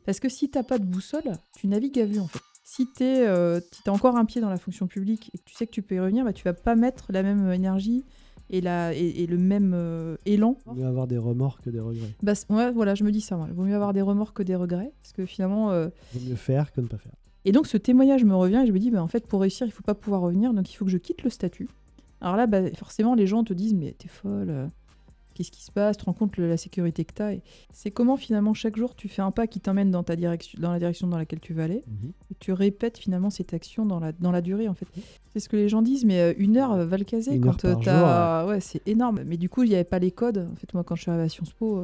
Parce que si tu n'as pas de boussole, tu navigues à vue en fait. Si tu as encore un pied dans la fonction publique et que tu sais que tu peux y revenir, bah, tu vas pas mettre la même énergie et le même élan. Il vaut mieux avoir des remords que des regrets. Bah, ouais, voilà, je me dis ça. Il vaut mieux avoir des remords que des regrets. Parce que finalement. Il vaut mieux faire que ne pas faire. Et donc ce témoignage me revient et je me dis, bah, en fait, pour réussir, il faut pas pouvoir revenir, donc il faut que je quitte le statut. Alors là, bah, forcément, les gens te disent, mais t'es folle, qu'est-ce qui se passe, tu te rends compte la sécurité que t'as. Et c'est comment finalement chaque jour tu fais un pas qui t'emmène dans la direction dans laquelle tu vas aller, et tu répètes finalement cette action dans la durée en fait. C'est ce que les gens disent, mais 1 heure va le caser. Une Quand heure par jour, ouais, c'est énorme. Mais du coup, il n'y avait pas les codes. En fait, moi, quand je suis arrivée à Sciences Po,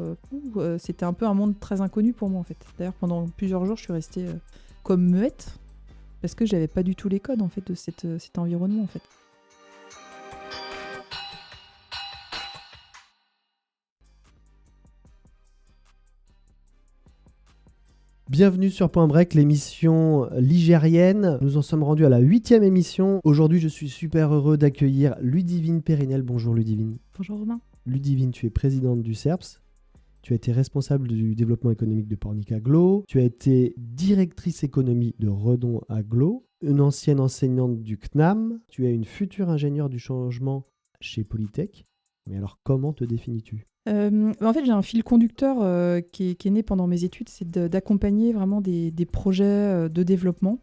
c'était un peu un monde très inconnu pour moi en fait. D'ailleurs, pendant plusieurs jours, je suis restée comme muette parce que j'avais pas du tout les codes en fait de cet environnement en fait. Bienvenue sur Point Break, l'émission ligérienne. Nous en sommes rendus à la 8e émission. Aujourd'hui, je suis super heureux d'accueillir Ludivine Périnel. Bonjour Ludivine. Bonjour Romain. Ludivine, tu es présidente du CERPS. Tu as été responsable du développement économique de Pornic Aglo. Tu as été directrice économie de Redon Aglo. Une ancienne enseignante du CNAM. Tu es une future ingénieure du changement chez Polytech. Mais alors, comment te définis-tu ? En fait, j'ai un fil conducteur qui est né pendant mes études, c'est d'accompagner vraiment des projets de développement.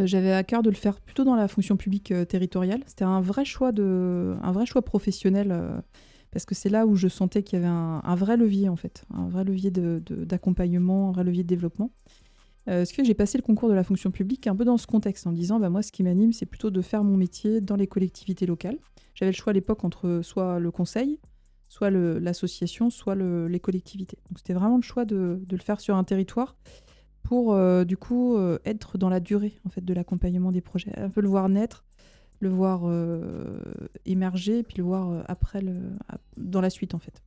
J'avais à cœur de le faire plutôt dans la fonction publique territoriale. C'était un vrai choix professionnel, parce que c'est là où je sentais qu'il y avait un vrai levier, en fait, un vrai levier d'accompagnement, un vrai levier de développement. Ce qui fait que j'ai passé le concours de la fonction publique un peu dans ce contexte, en me disant, bah, moi, ce qui m'anime, c'est plutôt de faire mon métier dans les collectivités locales. J'avais le choix à l'époque entre soit le conseil, soit l'association, soit les collectivités. Donc c'était vraiment le choix de le faire sur un territoire pour du coup être dans la durée en fait de l'accompagnement des projets, un peu le voir naître, le voir émerger, puis le voir après dans la suite en fait.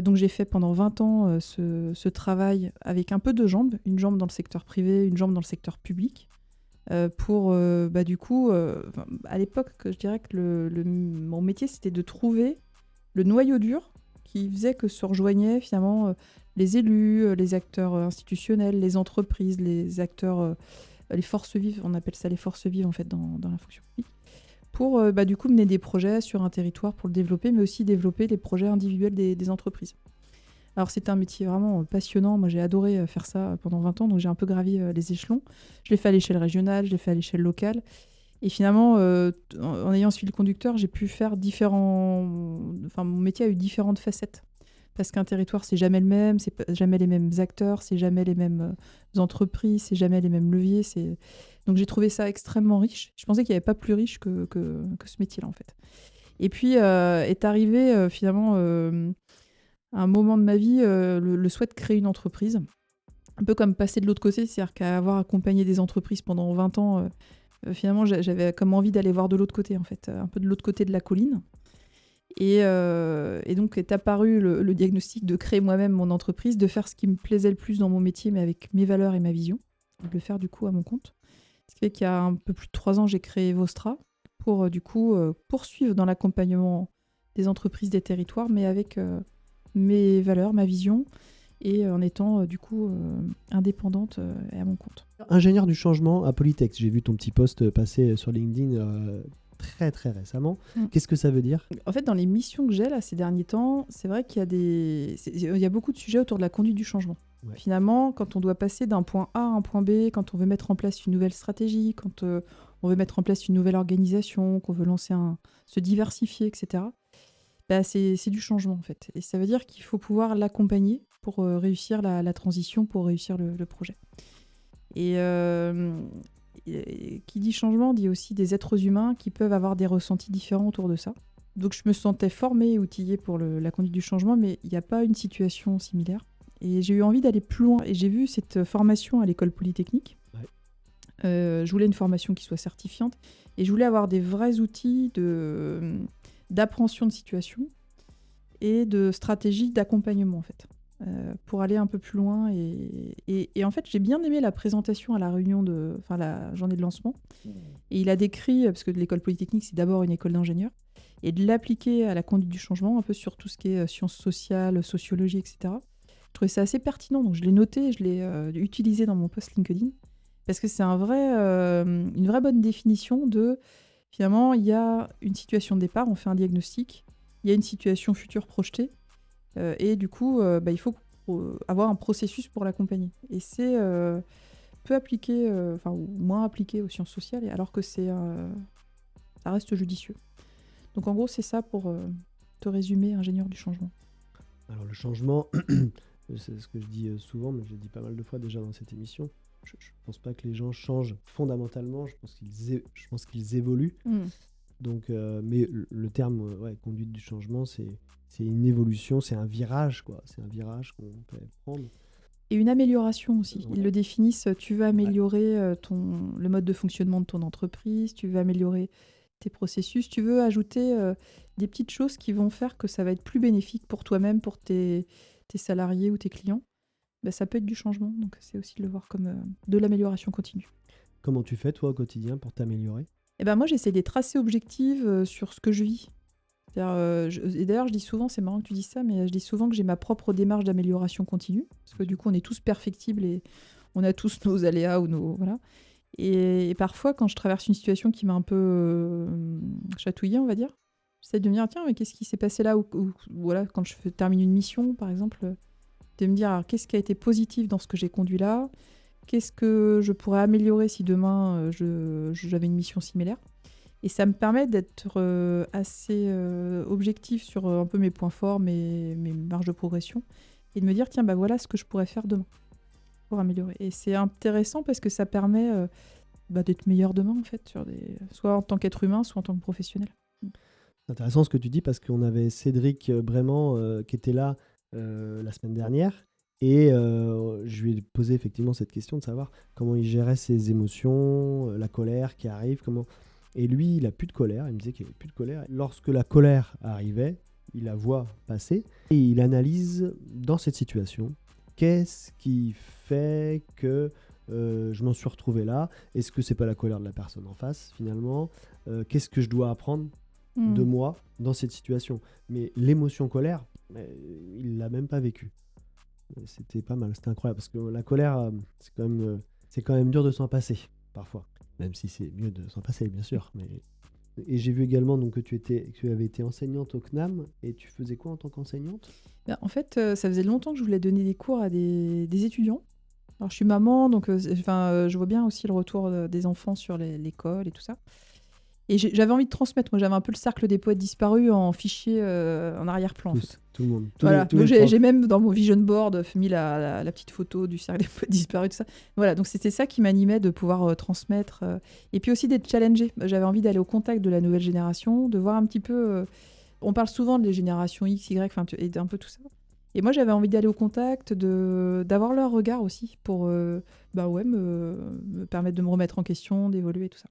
Donc j'ai fait pendant 20 ans ce travail avec un peu de jambes, une jambe dans le secteur privé, une jambe dans le secteur public, pour bah, du coup, à l'époque, je dirais que mon métier c'était de trouver le noyau dur qui faisait que se rejoignaient finalement les élus, les acteurs institutionnels, les entreprises, les acteurs, les forces vives, on appelle ça les forces vives en fait dans la fonction publique, pour bah, du coup mener des projets sur un territoire pour le développer, mais aussi développer les projets individuels des entreprises. Alors c'était un métier vraiment passionnant, moi j'ai adoré faire ça pendant 20 ans, donc j'ai un peu gravi les échelons. Je l'ai fait à l'échelle régionale, je l'ai fait à l'échelle locale. Et finalement, en ayant suivi le conducteur, j'ai pu faire Enfin, mon métier a eu différentes facettes. Parce qu'un territoire, c'est jamais le même, c'est jamais les mêmes acteurs, c'est jamais les mêmes entreprises, c'est jamais les mêmes leviers. Donc j'ai trouvé ça extrêmement riche. Je pensais qu'il n'y avait pas plus riche que ce métier-là, en fait. Et puis est arrivé finalement un moment de ma vie, le souhait de créer une entreprise. Un peu comme passer de l'autre côté, c'est-à-dire qu'avoir accompagné des entreprises pendant 20 ans, finalement, j'avais comme envie d'aller voir de l'autre côté, en fait, un peu de l'autre côté de la colline. Et donc est apparu le diagnostic de créer moi-même mon entreprise, de faire ce qui me plaisait le plus dans mon métier, mais avec mes valeurs et ma vision, de le faire du coup à mon compte. Ce qui fait qu'il y a un peu plus de 3 ans, j'ai créé Vostra pour du coup poursuivre dans l'accompagnement des entreprises, des territoires, mais avec mes valeurs, ma vision, et en étant du coup indépendante et à mon compte. Ingénieur du changement à Polytech. J'ai vu ton petit post passer sur LinkedIn très très récemment. Qu'est-ce que ça veut dire ? En fait, dans les missions que j'ai là ces derniers temps, c'est vrai qu'il y a beaucoup de sujets autour de la conduite du changement. Ouais. Finalement, quand on doit passer d'un point A à un point B, quand on veut mettre en place une nouvelle stratégie, quand on veut mettre en place une nouvelle organisation, qu'on veut se diversifier, etc., bah, c'est du changement en fait. Et ça veut dire qu'il faut pouvoir l'accompagner pour réussir la transition, pour réussir le projet. Et qui dit changement dit aussi des êtres humains qui peuvent avoir des ressentis différents autour de ça. Donc je me sentais formée et outillée pour la conduite du changement, mais il n'y a pas une situation similaire. Et j'ai eu envie d'aller plus loin. Et j'ai vu cette formation à l'école polytechnique. Ouais. Je voulais une formation qui soit certifiante. Et je voulais avoir des vrais outils d'appréhension de situation et de stratégie d'accompagnement, en fait. Pour aller un peu plus loin. Et en fait, j'ai bien aimé la présentation à la réunion la journée de lancement. Et il a décrit, parce que l'école polytechnique, c'est d'abord une école d'ingénieurs, et de l'appliquer à la conduite du changement, un peu sur tout ce qui est sciences sociales, sociologie, etc. Je trouvais ça assez pertinent, donc je l'ai noté et je l'ai utilisé dans mon post LinkedIn. Parce que c'est une vraie bonne définition de, finalement, il y a une situation de départ, on fait un diagnostic, il y a une situation future projetée, et du coup, il faut avoir un processus pour l'accompagner. Et c'est peu appliqué, ou moins appliqué aux sciences sociales, alors que ça reste judicieux. Donc en gros, c'est ça pour te résumer, ingénieur du changement. Alors le changement, c'est ce que je dis souvent, mais je l'ai dit pas mal de fois déjà dans cette émission. Je ne pense pas que les gens changent fondamentalement, je pense qu'ils évoluent. Donc, mais le terme conduite du changement, c'est une évolution, c'est un virage, quoi. C'est un virage qu'on peut prendre. Et une amélioration aussi. Ouais. Ils le définissent, tu veux améliorer le mode de fonctionnement de ton entreprise, tu veux améliorer tes processus, tu veux ajouter des petites choses qui vont faire que ça va être plus bénéfique pour toi-même, pour tes salariés ou tes clients. Ça peut être du changement, donc c'est aussi de le voir comme de l'amélioration continue. Comment tu fais, toi, au quotidien, pour t'améliorer ? Moi, j'essaie d'être assez objective sur ce que je vis. Et d'ailleurs, je dis souvent, c'est marrant que tu dis ça, mais je dis souvent que j'ai ma propre démarche d'amélioration continue, parce que du coup, on est tous perfectibles et on a tous nos aléas ou nos... Voilà. Et parfois, quand je traverse une situation qui m'a un peu chatouillée, on va dire, j'essaie de me dire, tiens, mais qu'est-ce qui s'est passé là ou voilà, quand je termine une mission, par exemple, de me dire, alors, qu'est-ce qui a été positif dans ce que j'ai conduit là ? Qu'est-ce que je pourrais améliorer si demain j'avais une mission similaire ? Et ça me permet d'être assez objectif sur un peu mes points forts, mes marges de progression, et de me dire, tiens, voilà ce que je pourrais faire demain pour améliorer. Et c'est intéressant parce que ça permet d'être meilleur demain, en fait, soit en tant qu'être humain, soit en tant que professionnel. C'est intéressant ce que tu dis parce qu'on avait Cédric Brément qui était là la semaine dernière. Et je lui ai posé effectivement cette question de savoir comment il gérait ses émotions, la colère qui arrive, comment... Et lui, il n'a plus de colère, il me disait qu'il n'avait plus de colère. Lorsque la colère arrivait, il la voit passer et il analyse dans cette situation, qu'est-ce qui fait que je m'en suis retrouvé là ? Est-ce que c'est pas la colère de la personne en face finalement ? Qu'est-ce que je dois apprendre de moi dans cette situation ? Mais l'émotion colère, il l'a même pas vécue. C'était pas mal, c'était incroyable parce que la colère, c'est quand même dur de s'en passer parfois, même si c'est mieux de s'en passer bien sûr. Et j'ai vu également donc que tu avais été enseignante au CNAM et tu faisais quoi en tant qu'enseignante ? En fait, ça faisait longtemps que je voulais donner des cours à des étudiants. Alors je suis maman, donc je vois bien aussi le retour des enfants sur l'école et tout ça. Et j'avais envie de transmettre. Moi, j'avais un peu le cercle des poètes disparus en fichier en arrière-plan. En fait. Tout le monde. Voilà. Donc j'ai même dans mon vision board mis la petite photo du cercle des poètes disparus, tout ça. Voilà. Donc c'était ça qui m'animait de pouvoir transmettre. Et puis aussi d'être challengée. J'avais envie d'aller au contact de la nouvelle génération, de voir un petit peu. On parle souvent des générations X, Y, et un peu tout ça. Et moi, j'avais envie d'aller au contact, d'avoir leur regard aussi pour me permettre de me remettre en question, d'évoluer, tout ça.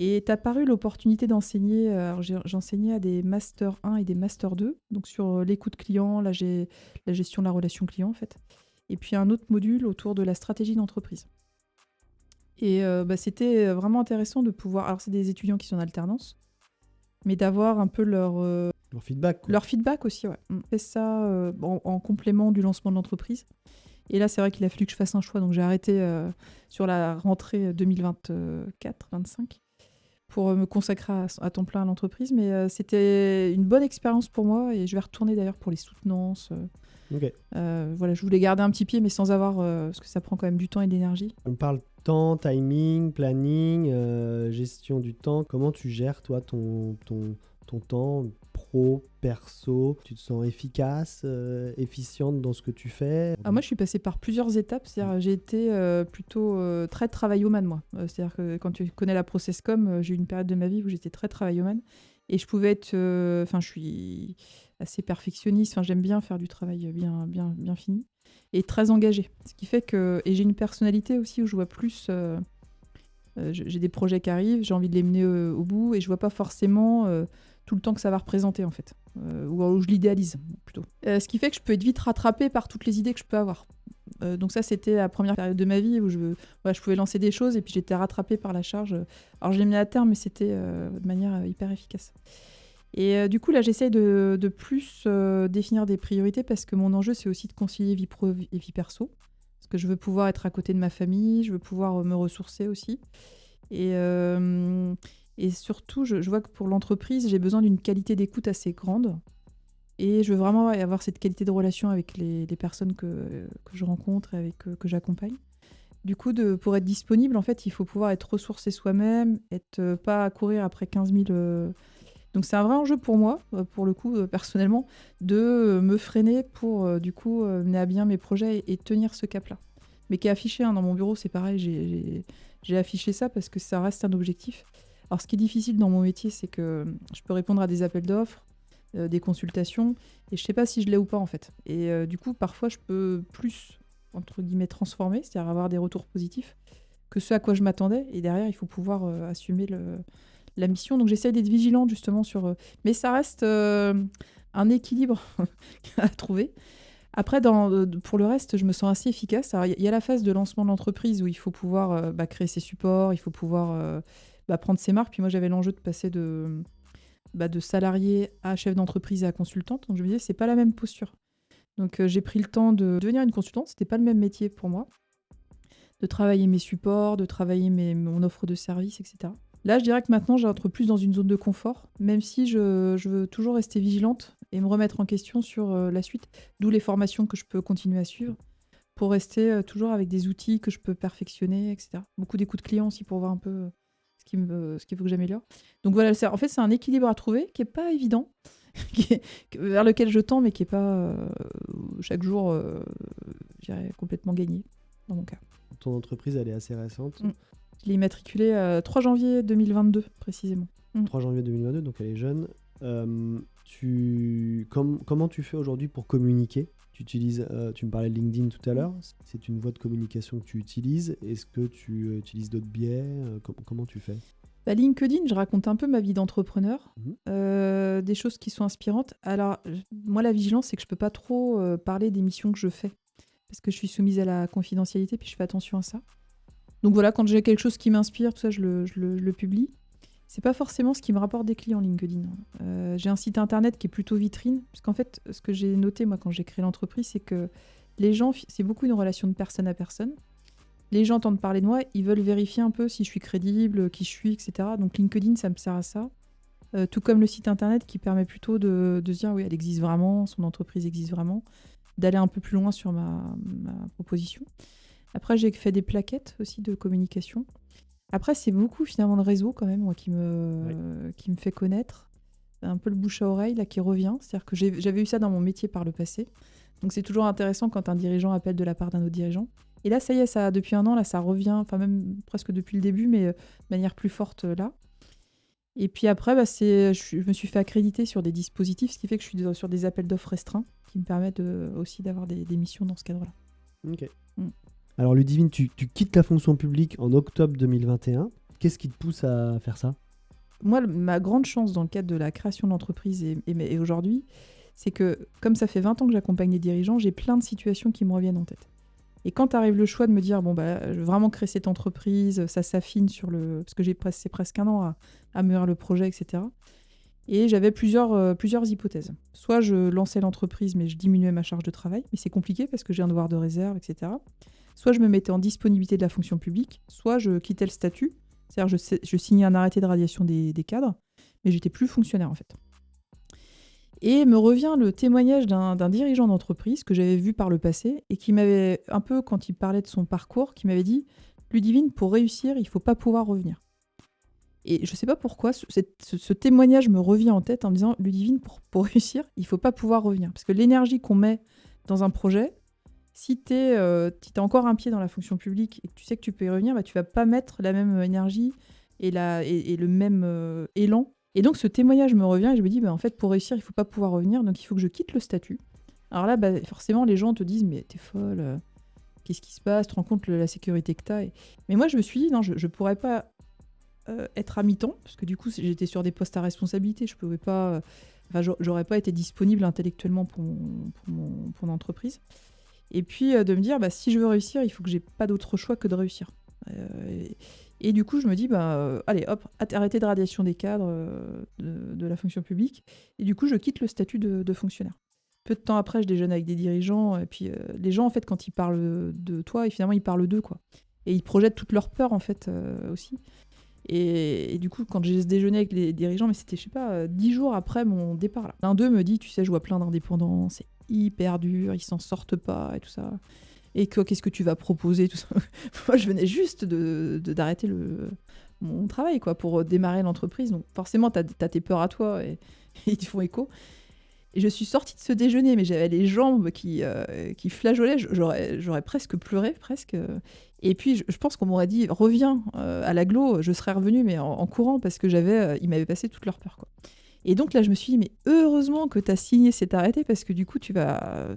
Et est apparue l'opportunité d'enseigner. Alors j'enseignais à des Master 1 et des Master 2, donc sur l'écoute client, la gestion de la relation client en fait. Et puis un autre module autour de la stratégie d'entreprise. Et c'était vraiment intéressant de pouvoir... Alors c'est des étudiants qui sont en alternance, mais d'avoir un peu leur feedback. Leur feedback aussi, ouais. On fait ça en complément du lancement de l'entreprise. Et là, c'est vrai qu'il a fallu que je fasse un choix, donc j'ai arrêté sur la rentrée 2024-25. Pour me consacrer à temps plein à l'entreprise. Mais c'était une bonne expérience pour moi et je vais retourner d'ailleurs pour les soutenances. Okay. Voilà, je voulais garder un petit pied mais sans avoir... parce que ça prend quand même du temps et de l'énergie. On parle temps, timing, planning, gestion du temps. Comment tu gères toi ton temps pro, perso? Tu te sens efficace, efficiente dans ce que tu fais? Moi, je suis passée par plusieurs étapes. C'est-à-dire, j'ai été plutôt très travaillomane, moi. C'est-à-dire que quand tu connais la processcom, j'ai eu une période de ma vie où j'étais très travaillomane. Et je pouvais être... je suis assez perfectionniste. J'aime bien faire du travail bien fini. Et très engagée. Ce qui fait que... Et j'ai une personnalité aussi où je vois plus... j'ai des projets qui arrivent, j'ai envie de les mener au bout. Et je vois pas forcément... tout le temps que ça va représenter en fait, ou je l'idéalise plutôt. Ce qui fait que je peux être vite rattrapée par toutes les idées que je peux avoir. Donc ça, c'était la première période de ma vie où je pouvais lancer des choses et puis j'étais rattrapée par la charge. Alors je l'ai mis à terme, mais c'était de manière hyper efficace. Et du coup, là, j'essaye de plus définir des priorités parce que mon enjeu, c'est aussi de concilier vie pro et vie perso. Parce que je veux pouvoir être à côté de ma famille, je veux pouvoir me ressourcer aussi. Et, euh, et surtout, je vois que pour l'entreprise, j'ai besoin d'une qualité d'écoute assez grande. Et je veux vraiment avoir cette qualité de relation avec les personnes que je rencontre et que j'accompagne. Du coup, pour être disponible, en fait, il faut pouvoir être ressourcé soi-même, être pas à courir après 15 000. Donc c'est un vrai enjeu pour moi, pour le coup, personnellement, de me freiner pour, du coup, mener à bien mes projets et tenir ce cap-là. Mais qui est affiché dans mon bureau, c'est pareil, j'ai affiché ça parce que ça reste un objectif. Alors ce qui est difficile dans mon métier, c'est que je peux répondre à des appels d'offres, des consultations, et je sais pas si je l'ai ou pas en fait. Et du coup, parfois, je peux plus, entre guillemets, transformer, c'est-à-dire avoir des retours positifs, que ce à quoi je m'attendais. Et derrière, il faut pouvoir assumer la mission. Donc j'essaie d'être vigilante justement sur... mais ça reste un équilibre à trouver. Après, pour le reste, je me sens assez efficace. Alors, il y a la phase de lancement de l'entreprise où il faut pouvoir créer ses supports, il faut pouvoir prendre ses marques. Puis moi, j'avais l'enjeu de passer de salarié à chef d'entreprise et à consultante. Donc je me disais, c'est pas la même posture. Donc j'ai pris le temps de devenir une consultante. C'était pas le même métier pour moi. De travailler mes supports, de travailler mon offre de service, etc. Là, je dirais que maintenant, j'entre plus dans une zone de confort, même si je veux toujours rester vigilante et me remettre en question sur la suite, d'où les formations que je peux continuer à suivre, pour rester toujours avec des outils que je peux perfectionner, etc. Beaucoup d'écoute client aussi pour voir un peu ce qu'il faut que j'ameilleure. Donc voilà, en fait, c'est un équilibre à trouver qui n'est pas évident, vers lequel je tends, mais qui n'est pas chaque jour, je dirais, complètement gagné, dans mon cas. Ton entreprise, elle est assez récente. Je l'ai immatriculée 3 janvier 2022, précisément. 3 janvier 2022, donc elle est jeune. Comment tu fais aujourd'hui pour communiquer ? Tu me parlais de LinkedIn tout à l'heure. C'est une voie de communication que tu utilises. Est-ce que tu utilises d'autres biais ? Comment tu fais ? LinkedIn, je raconte un peu ma vie d'entrepreneur, des choses qui sont inspirantes. Alors, moi, la vigilance, c'est que je ne peux pas trop parler des missions que je fais, parce que je suis soumise à la confidentialité, puis je fais attention à ça. Donc voilà, quand j'ai quelque chose qui m'inspire, tout ça, je le publie. C'est pas forcément ce qui me rapporte des clients LinkedIn. J'ai un site internet qui est plutôt vitrine, parce qu'en fait, ce que j'ai noté, moi, quand j'ai créé l'entreprise, c'est que les gens, c'est beaucoup une relation de personne à personne. Les gens entendent parler de moi, ils veulent vérifier un peu si je suis crédible, qui je suis, etc. Donc LinkedIn, ça me sert à ça. Tout comme le site internet qui permet plutôt de se dire, oui, elle existe vraiment, son entreprise existe vraiment, d'aller un peu plus loin sur ma proposition. Après, j'ai fait des plaquettes aussi de communication. Après, c'est beaucoup finalement le réseau quand même, moi, qui me fait connaître. Un peu le bouche à oreille là, qui revient. C'est-à-dire que j'avais eu ça dans mon métier par le passé. Donc c'est toujours intéressant quand un dirigeant appelle de la part d'un autre dirigeant. Et là, ça y est, depuis un an, là, ça revient, enfin même presque depuis le début, mais de manière plus forte là. Et puis après, je me suis fait accréditer sur des dispositifs, ce qui fait que je suis sur des appels d'offres restreints qui me permettent aussi d'avoir des missions dans ce cadre-là. Ok. Alors Ludivine, tu quittes la fonction publique en octobre 2021. Qu'est-ce qui te pousse à faire ça ? Moi, ma grande chance dans le cadre de la création de l'entreprise et aujourd'hui, c'est que comme ça fait 20 ans que j'accompagne les dirigeants, j'ai plein de situations qui me reviennent en tête. Et quand arrive le choix de me dire, je veux vraiment créer cette entreprise, ça s'affine sur parce que c'est presque un an à mûrir le projet, etc. Et j'avais plusieurs hypothèses. Soit je lançais l'entreprise, mais je diminuais ma charge de travail, mais c'est compliqué parce que j'ai un devoir de réserve, etc. Soit je me mettais en disponibilité de la fonction publique, soit je quittais le statut, c'est-à-dire je signais un arrêté de radiation des cadres, mais j'étais plus fonctionnaire en fait. Et me revient le témoignage d'un dirigeant d'entreprise que j'avais vu par le passé et qui m'avait, un peu quand il parlait de son parcours, qui m'avait dit « Ludivine, pour réussir, il ne faut pas pouvoir revenir ». Et je ne sais pas pourquoi, ce témoignage me revient en tête en me disant « Ludivine, pour réussir, il ne faut pas pouvoir revenir ». Parce que l'énergie qu'on met dans un projet, si tu as encore un pied dans la fonction publique et que tu sais que tu peux y revenir, tu ne vas pas mettre la même énergie et le même élan. Et donc ce témoignage me revient et je me dis, en fait, pour réussir, il ne faut pas pouvoir revenir, donc il faut que je quitte le statut. Alors là, forcément, les gens te disent, mais t'es folle, qu'est-ce qui se passe, tu te rends compte la sécurité que tu as. Mais moi, je me suis dit, non, je ne pourrais pas être à mi-temps, parce que du coup, j'étais sur des postes à responsabilité, je pouvais pas, j'aurais pas été disponible intellectuellement pour mon entreprise. Et puis de me dire, si je veux réussir, il faut que j'ai pas d'autre choix que de réussir. Et du coup, je me dis, allez, hop, arrêtez de radiation des cadres de la fonction publique. Et du coup, je quitte le statut de fonctionnaire. Peu de temps après, je déjeune avec des dirigeants. Et puis, les gens, en fait, quand ils parlent de toi, et finalement, ils parlent d'eux, quoi. Et ils projettent toute leur peur, en fait, aussi. Et du coup, quand j'ai ce déjeuner avec les dirigeants, mais c'était, je sais pas, 10 jours après mon départ, là. L'un d'eux me dit, tu sais, je vois plein d'indépendants, c'est hyper dur, ils s'en sortent pas et tout ça. Et qu'est-ce que tu vas proposer, tout ça. Moi, je venais juste d'arrêter mon travail, quoi, pour démarrer l'entreprise. Donc, forcément, t'as tes peurs à toi et ils te font écho. Et je suis sortie de ce déjeuner, mais j'avais les jambes qui flageolaient. J'aurais presque pleuré, presque. Et puis, je pense qu'on m'aurait dit, reviens à l'agglo. Je serais revenue, mais en courant, parce que ils m'avaient passé toute leur peur, quoi. Et donc là, je me suis dit, mais heureusement que tu as signé cet arrêté, parce que du coup, tu vas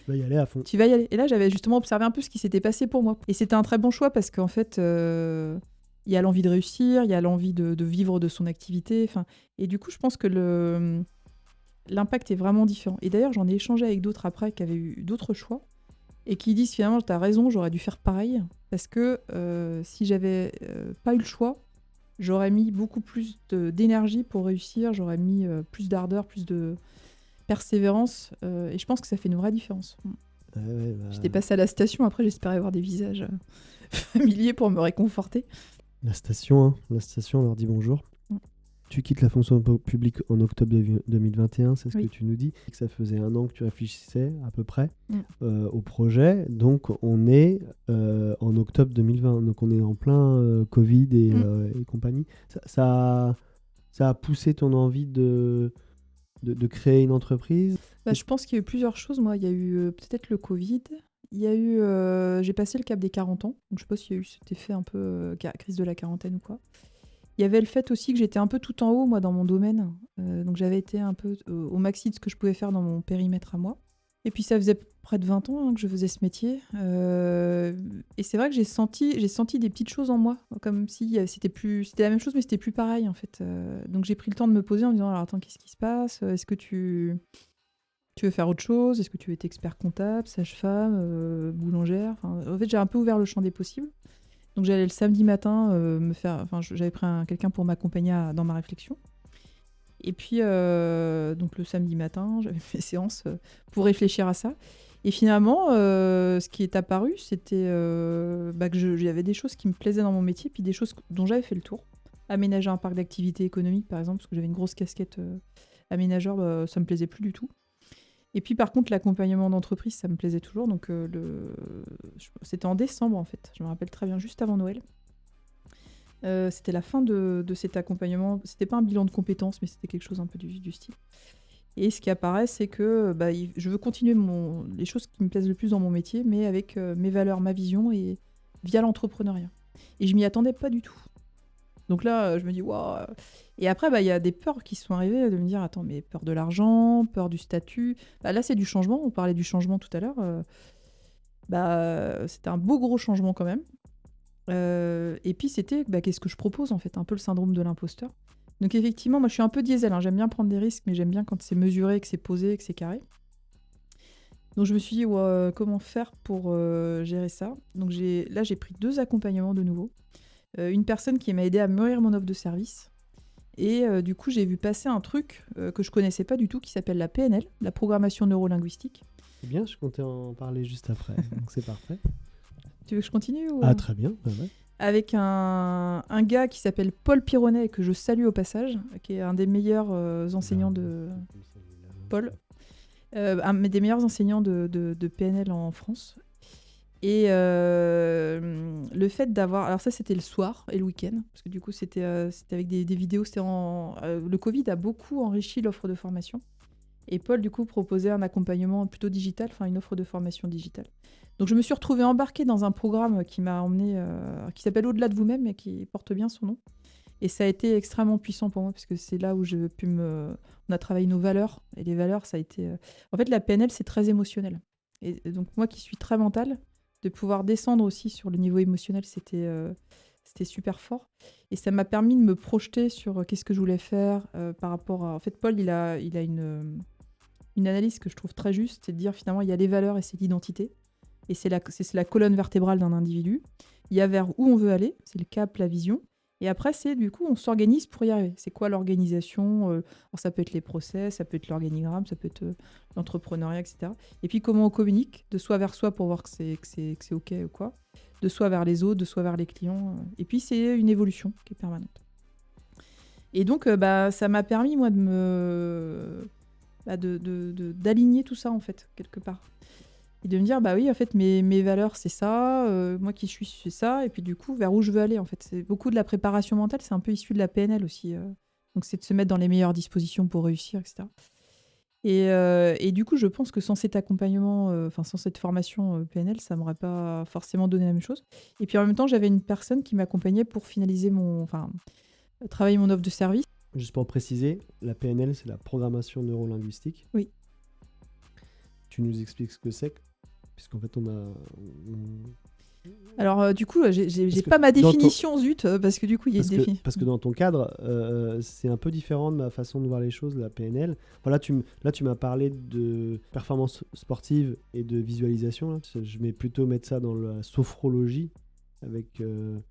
y aller à fond. Tu vas y aller. Et là, j'avais justement observé un peu ce qui s'était passé pour moi. Et c'était un très bon choix, parce qu'en fait, il y a l'envie de réussir, il y a l'envie de vivre de son activité. Et du coup, je pense que l'impact est vraiment différent. Et d'ailleurs, j'en ai échangé avec d'autres après qui avaient eu d'autres choix et qui disent finalement, tu as raison, j'aurais dû faire pareil. Parce que si j'avais pas eu le choix, j'aurais mis beaucoup plus d'énergie pour réussir, j'aurais mis plus d'ardeur, plus de persévérance. Et je pense que ça fait une vraie différence. J'étais passée à la station, après j'espérais avoir des visages familiers pour me réconforter. La station, on leur dit bonjour. Tu quittes la fonction publique en octobre 2021, c'est ce que tu nous dis. Ça faisait 1 an que tu réfléchissais à peu près au projet. Donc on est en octobre 2020, donc on est en plein Covid et compagnie. Ça a poussé ton envie de créer une entreprise? Je pense qu'il y a eu plusieurs choses. Moi, il y a eu peut-être le Covid. Il y a eu, j'ai passé le cap des 40 ans. Donc je sais pas s'il y a eu cet effet un peu crise de la quarantaine ou quoi. Il y avait le fait aussi que j'étais un peu tout en haut, moi, dans mon domaine. Donc j'avais été un peu au maxi de ce que je pouvais faire dans mon périmètre à moi. Et puis ça faisait près de 20 ans que je faisais ce métier. Et c'est vrai que j'ai senti des petites choses en moi, comme si c'était la même chose, mais c'était plus pareil, en fait. Donc j'ai pris le temps de me poser en me disant, alors attends, qu'est-ce qui se passe? Est-ce que tu veux faire autre chose? Est-ce que tu veux être expert comptable, sage-femme, boulangère? En fait, j'ai un peu ouvert le champ des possibles. Donc j'allais le samedi matin j'avais pris quelqu'un pour m'accompagner dans ma réflexion. Et puis donc le samedi matin, j'avais mes séances pour réfléchir à ça. Et finalement, ce qui est apparu, c'était que y avait des choses qui me plaisaient dans mon métier, puis des choses dont j'avais fait le tour. Aménager un parc d'activités économiques, par exemple, parce que j'avais une grosse casquette aménageur, ça me plaisait plus du tout. Et puis par contre, l'accompagnement d'entreprise, ça me plaisait toujours. Donc c'était en décembre, en fait. Je me rappelle très bien, juste avant Noël. C'était la fin de cet accompagnement. C'était pas un bilan de compétences, mais c'était quelque chose un peu du style. Et ce qui apparaît, c'est que je veux continuer les choses qui me plaisent le plus dans mon métier, mais avec mes valeurs, ma vision et via l'entrepreneuriat. Et je m'y attendais pas du tout. Donc là, je me dis, waouh. Et après, il y a des peurs qui sont arrivées de me dire, attends, mais peur de l'argent, peur du statut. Là, c'est du changement. On parlait du changement tout à l'heure. C'était un beau gros changement quand même. Et puis, c'était, qu'est-ce que je propose, en fait? Un peu le syndrome de l'imposteur. Donc effectivement, moi, je suis un peu diesel. J'aime bien prendre des risques, mais j'aime bien quand c'est mesuré, que c'est posé, que c'est carré. Donc je me suis dit, comment faire pour gérer ça? Donc là, j'ai pris 2 accompagnements de nouveau. Une personne qui m'a aidé à mûrir mon offre de service. Et du coup, j'ai vu passer un truc que je connaissais pas du tout, qui s'appelle la PNL, la programmation neurolinguistique. C'est bien, je comptais en parler juste après, donc c'est parfait. Tu veux que je continue ou... Ah, très bien. Ouais. Avec un gars qui s'appelle Paul Pironnet, que je salue au passage, qui est un des meilleurs enseignants de... Paul. Un des meilleurs enseignants de PNL en France. Et le fait d'avoir... Alors ça, c'était le soir et le week-end, parce que du coup, c'était avec des vidéos. Le Covid a beaucoup enrichi l'offre de formation. Et Paul, du coup, proposait un accompagnement plutôt digital, une offre de formation digitale. Donc je me suis retrouvée embarquée dans un programme qui m'a emmenée, qui s'appelle Au-delà de vous-même, et qui porte bien son nom. Et ça a été extrêmement puissant pour moi, parce que c'est là où on a travaillé nos valeurs. Et les valeurs, ça a été... En fait, la PNL, c'est très émotionnel. Et donc moi qui suis très mentale, de pouvoir descendre aussi sur le niveau émotionnel, c'était super fort. Et ça m'a permis de me projeter sur qu'est-ce que je voulais faire par rapport à... En fait, Paul, il a une analyse que je trouve très juste, c'est de dire finalement, il y a les valeurs et c'est l'identité. Et c'est la colonne vertébrale d'un individu. Il y a vers où on veut aller, c'est le cap, la vision. Et après, c'est du coup, on s'organise pour y arriver. C'est quoi l'organisation alors, ça peut être les process, ça peut être l'organigramme, ça peut être l'entrepreneuriat, etc. Et puis, comment on communique de soi vers soi pour voir que c'est OK ou quoi. De soi vers les autres, de soi vers les clients. Et puis, c'est une évolution qui est permanente. Et donc, ça m'a permis, moi, d'aligner tout ça, en fait, quelque part. Et de me dire, bah oui, en fait, mes valeurs, c'est ça, moi qui suis, c'est ça, et puis du coup, vers où je veux aller, en fait. C'est beaucoup de la préparation mentale, c'est un peu issu de la PNL aussi. Donc, c'est de se mettre dans les meilleures dispositions pour réussir, etc. Et du coup, je pense que sans cet accompagnement, sans cette formation PNL, ça m'aurait pas forcément donné la même chose. Et puis en même temps, j'avais une personne qui m'accompagnait pour finaliser travailler mon offre de service. Juste pour préciser, la PNL, c'est la programmation neurolinguistique. Oui. Tu nous expliques ce que c'est, puisqu'en fait, Alors, du coup, j'ai que pas ma dans ton- définition, zut, parce que du coup, il y a une définition. Parce que dans ton cadre, c'est un peu différent de ma façon de voir les choses, la PNL. Voilà, là, tu m'as parlé de performance sportive et de visualisation. Là. Je vais plutôt mettre ça dans la sophrologie, avec le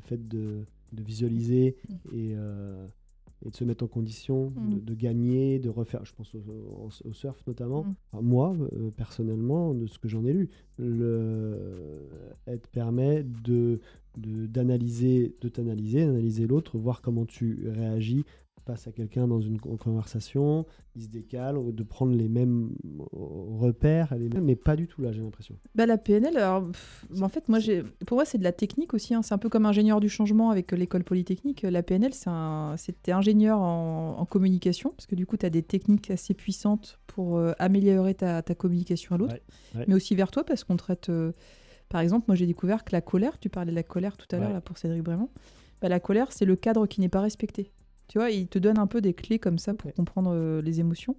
fait de visualiser et de se mettre en condition de gagner, de refaire. Je pense au surf notamment. Enfin, moi, personnellement, de ce que j'en ai lu, elle te permet d'analyser l'autre, voir comment tu réagis face à quelqu'un dans une conversation, il se décale, de prendre les mêmes repères, mais pas du tout là, j'ai l'impression. La PNL, alors, en fait, pour moi, c'est de la technique aussi. C'est un peu comme ingénieur du changement avec l'école polytechnique. La PNL, c'était ingénieur en communication, parce que du coup, tu as des techniques assez puissantes pour améliorer ta communication à l'autre, mais aussi vers toi, parce qu'on traite... par exemple, moi, j'ai découvert que la colère, tu parlais de la colère tout à l'heure là, pour Cédric Brément, la colère, c'est le cadre qui n'est pas respecté. Tu vois, il te donne un peu des clés comme ça pour comprendre les émotions.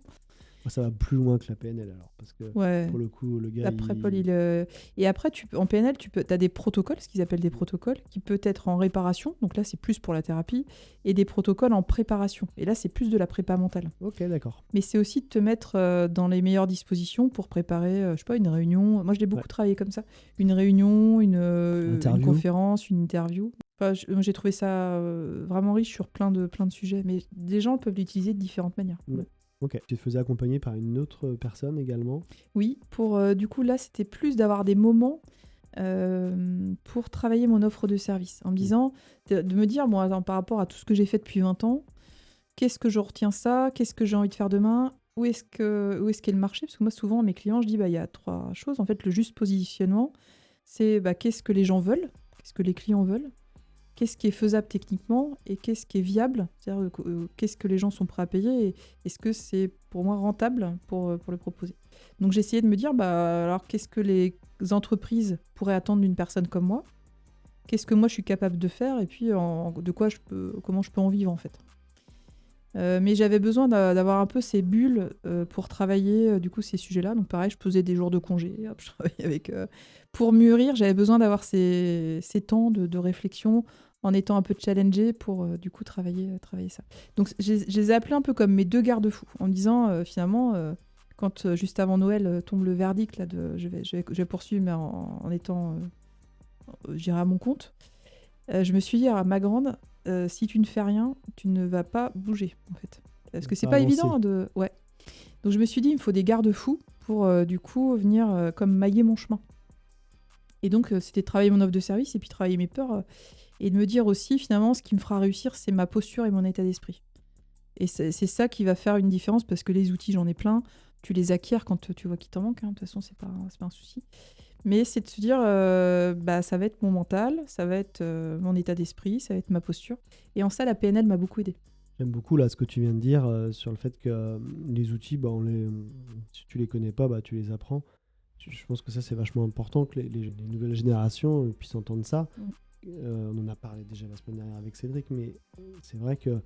Ça va plus loin que la PNL alors, parce que pour le coup, le gars... Après, Paul, Et après, en PNL, tu as des protocoles, ce qu'ils appellent des protocoles, qui peut être en réparation, donc là, c'est plus pour la thérapie, et des protocoles en préparation. Et là, c'est plus de la prépa mentale. Ok, d'accord. Mais c'est aussi de te mettre dans les meilleures dispositions pour préparer, je sais pas, une réunion. Moi, je l'ai beaucoup travaillé comme ça. Une réunion, une conférence, une interview. Enfin, j'ai trouvé ça vraiment riche sur plein de sujets. Mais des gens peuvent l'utiliser de différentes manières. Ok. Tu te faisais accompagner par une autre personne également ? Oui, du coup, là, c'était plus d'avoir des moments pour travailler mon offre de service. En me disant, de me dire, moi, par rapport à tout ce que j'ai fait depuis 20 ans, qu'est-ce que je retiens ça ? Qu'est-ce que j'ai envie de faire demain ? Où est-ce qu'est le marché ? Parce que moi, souvent, mes clients, je dis, il y a 3 choses. En fait, le juste positionnement, c'est qu'est-ce que les gens veulent ? Qu'est-ce que les clients veulent ? Qu'est-ce qui est faisable techniquement et qu'est-ce qui est viable ? C'est-à-dire, qu'est-ce que les gens sont prêts à payer et est-ce que c'est pour moi rentable pour le proposer ? Donc, j'ai essayé de me dire, alors qu'est-ce que les entreprises pourraient attendre d'une personne comme moi ? Qu'est-ce que moi je suis capable de faire et puis comment je peux en vivre en fait ? Mais j'avais besoin d'avoir un peu ces bulles pour travailler du coup ces sujets-là. Donc pareil, je posais des jours de congé, hop, je travaillais avec... pour mûrir, j'avais besoin d'avoir ces temps de réflexion en étant un peu challengée pour du coup travailler ça. Donc je les ai appelés un peu comme mes 2 garde-fous, en me disant finalement, quand juste avant Noël tombe le verdict, là, je vais poursuivre mais en étant, j'irai à mon compte, je me suis dit à ma grande... si tu ne fais rien, tu ne vas pas bouger, en fait. Parce que c'est pas évident de... Ouais. Donc je me suis dit, il me faut des garde-fous pour, du coup, venir comme mailler mon chemin. Et donc, c'était de travailler mon offre de service et puis travailler mes peurs et de me dire aussi, finalement, ce qui me fera réussir, c'est ma posture et mon état d'esprit. Et c'est ça qui va faire une différence parce que les outils, j'en ai plein. Tu les acquiers quand tu vois qu'il t'en manque. De toute façon, c'est pas un souci. Mais c'est de se dire, ça va être mon mental, ça va être mon état d'esprit, ça va être ma posture. Et en ça, la PNL m'a beaucoup aidée. J'aime beaucoup là ce que tu viens de dire sur le fait que les outils, si tu les connais pas, tu les apprends. Je pense que ça, c'est vachement important que les nouvelles générations puissent entendre ça. On en a parlé déjà la semaine dernière avec Cédric, mais c'est vrai que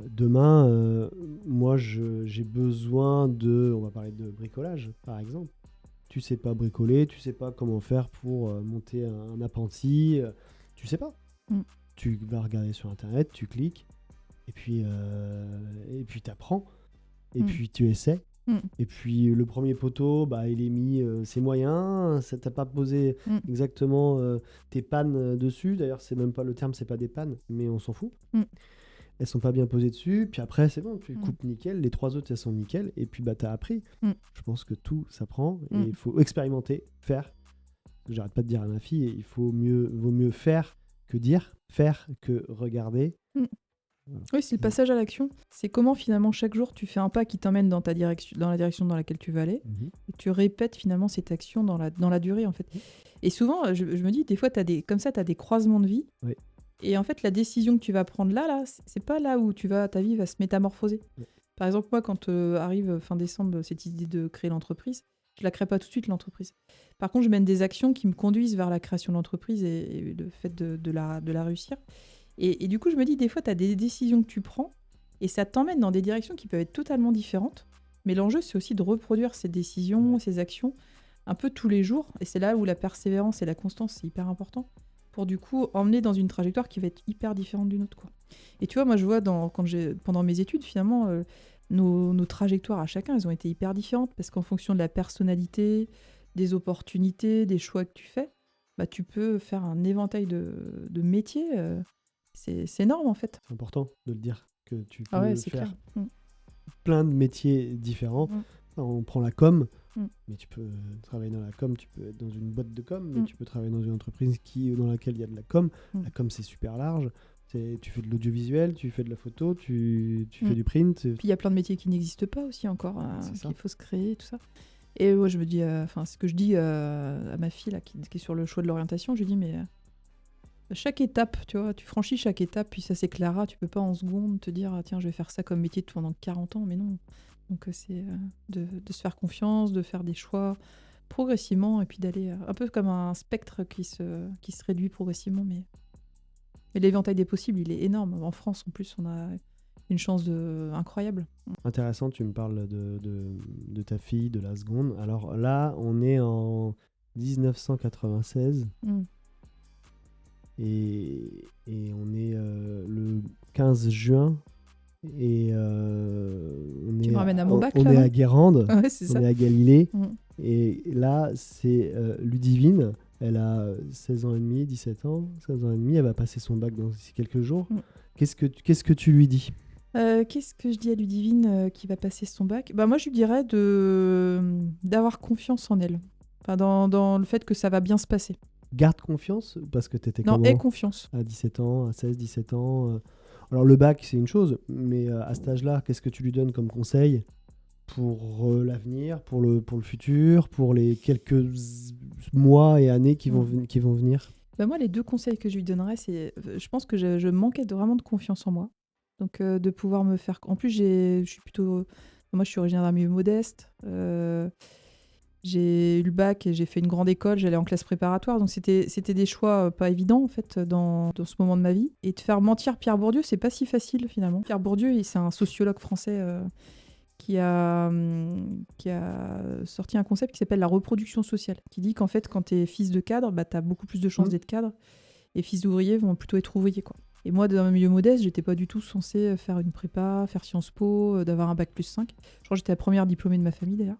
demain, moi, j'ai besoin on va parler de bricolage, par exemple. Tu sais pas bricoler, tu sais pas comment faire pour monter un appentis, tu sais pas. Tu vas regarder sur Internet, tu cliques, et puis t'apprends, et puis tu essaies, Mm. Et puis le premier poteau, il est mis, c'est moyen, ça t'a pas posé Mm. exactement tes pannes dessus. D'ailleurs, c'est même pas le terme, c'est pas des pannes, mais on s'en fout. Mm. Elles sont pas bien posées dessus. Puis après, c'est bon, tu Mm. coupes nickel. Les 3 autres, elles sont nickel. Et puis t'as appris. Mm. Je pense que tout s'apprend et Mm. il faut expérimenter, faire. J'arrête pas de dire à ma fille, il vaut mieux faire que dire, faire que regarder. Mm. Voilà. Oui, c'est le passage à l'action. C'est comment finalement chaque jour tu fais un pas qui t'emmène dans ta direction, dans la direction dans laquelle tu vas aller. Mhm. Et tu répètes finalement cette action dans la durée en fait. Et souvent, je me dis, des fois, comme ça, tu as des croisements de vie. Oui. Et en fait, la décision que tu vas prendre là, c'est pas là où ta vie va se métamorphoser. Oui. Par exemple, moi, quand arrive fin décembre cette idée de créer l'entreprise, je la crée pas tout de suite, l'entreprise. Par contre, je mène des actions qui me conduisent vers la création de l'entreprise et le fait de la réussir. Et du coup, je me dis, des fois, tu as des décisions que tu prends et ça t'emmène dans des directions qui peuvent être totalement différentes. Mais l'enjeu, c'est aussi de reproduire ces décisions, ces actions, un peu tous les jours. Et c'est là où la persévérance et la constance, c'est hyper important pour du coup emmener dans une trajectoire qui va être hyper différente d'une autre, quoi. Et tu vois, moi, je vois pendant mes études, finalement, nos trajectoires à chacun, elles ont été hyper différentes parce qu'en fonction de la personnalité, des opportunités, des choix que tu fais, tu peux faire un éventail de métiers. C'est énorme en fait. C'est important de le dire que tu Ah ouais, peux c'est faire clair. Mm. plein de métiers différents. Mm. On prend la com, Mm. mais tu peux travailler dans la com, tu peux être dans une boîte de com, mais Mm. tu peux travailler dans une entreprise dans laquelle il y a de la com. Mm. La com, c'est super large. Tu fais de l'audiovisuel, tu fais de la photo, tu fais Mm. du print. Puis il y a plein de métiers qui n'existent pas aussi encore, C'est ça. qu'il faut se créer, tout ça. Et ouais, je me dis, ce que je dis à ma fille là, qui est sur le choix de l'orientation, je lui dis, mais chaque étape, tu vois, tu franchis chaque étape, puis ça s'éclairera. Tu peux pas en seconde te dire, ah, tiens, je vais faire ça comme métier pendant 40 ans, mais non. Donc c'est de se faire confiance, de faire des choix progressivement, et puis d'aller un peu comme un spectre qui se réduit progressivement. Mais l'éventail des possibles, il est énorme. En France, en plus, on a une chance incroyable. Intéressant, tu me parles de ta fille, de la seconde. Alors là, on est en 1996 Mm. et on est le 15 juin et on Tu est me ramènes à mon bac, on là, est non à Guérande, Ouais, c'est on ça. est à Galilée. Mm. Et là, c'est Ludivine. Elle a 16 ans et demi, 17 ans, 16 ans et demi. Elle va passer son bac dans quelques jours. Mm. Qu'est-ce que tu lui dis? Qu'est-ce que je dis à Ludivine qui va passer son bac? Moi, je lui dirais d'avoir confiance en elle. Enfin, dans le fait que ça va bien se passer. Garde confiance parce que tu étais Non, aie comment confiance. à 17 ans, à 16, 17 ans Alors le bac, c'est une chose, mais à cet âge-là, qu'est-ce que tu lui donnes comme conseil pour l'avenir, pour le futur, pour les quelques mois et années qui vont venir? Moi, les deux conseils que je lui donnerais, c'est... Je pense que je manquais vraiment de confiance en moi. Donc, de pouvoir me faire... En plus, je suis plutôt... Moi, je suis originaire d'un milieu modeste. J'ai eu le bac et j'ai fait une grande école. J'allais en classe préparatoire. Donc, c'était des choix pas évidents, en fait, dans ce moment de ma vie. Et de faire mentir Pierre Bourdieu, c'est pas si facile, finalement. Pierre Bourdieu, c'est un sociologue français qui a sorti un concept qui s'appelle la reproduction sociale, qui dit qu'en fait, quand tu es fils de cadre, tu as beaucoup plus de chances d'être cadre, et fils d'ouvriers vont plutôt être ouvriers, quoi. Et moi, dans un milieu modeste, j'étais pas du tout censée faire une prépa, faire Sciences Po, d'avoir un bac plus 5. Je crois que j'étais la première diplômée de ma famille, d'ailleurs.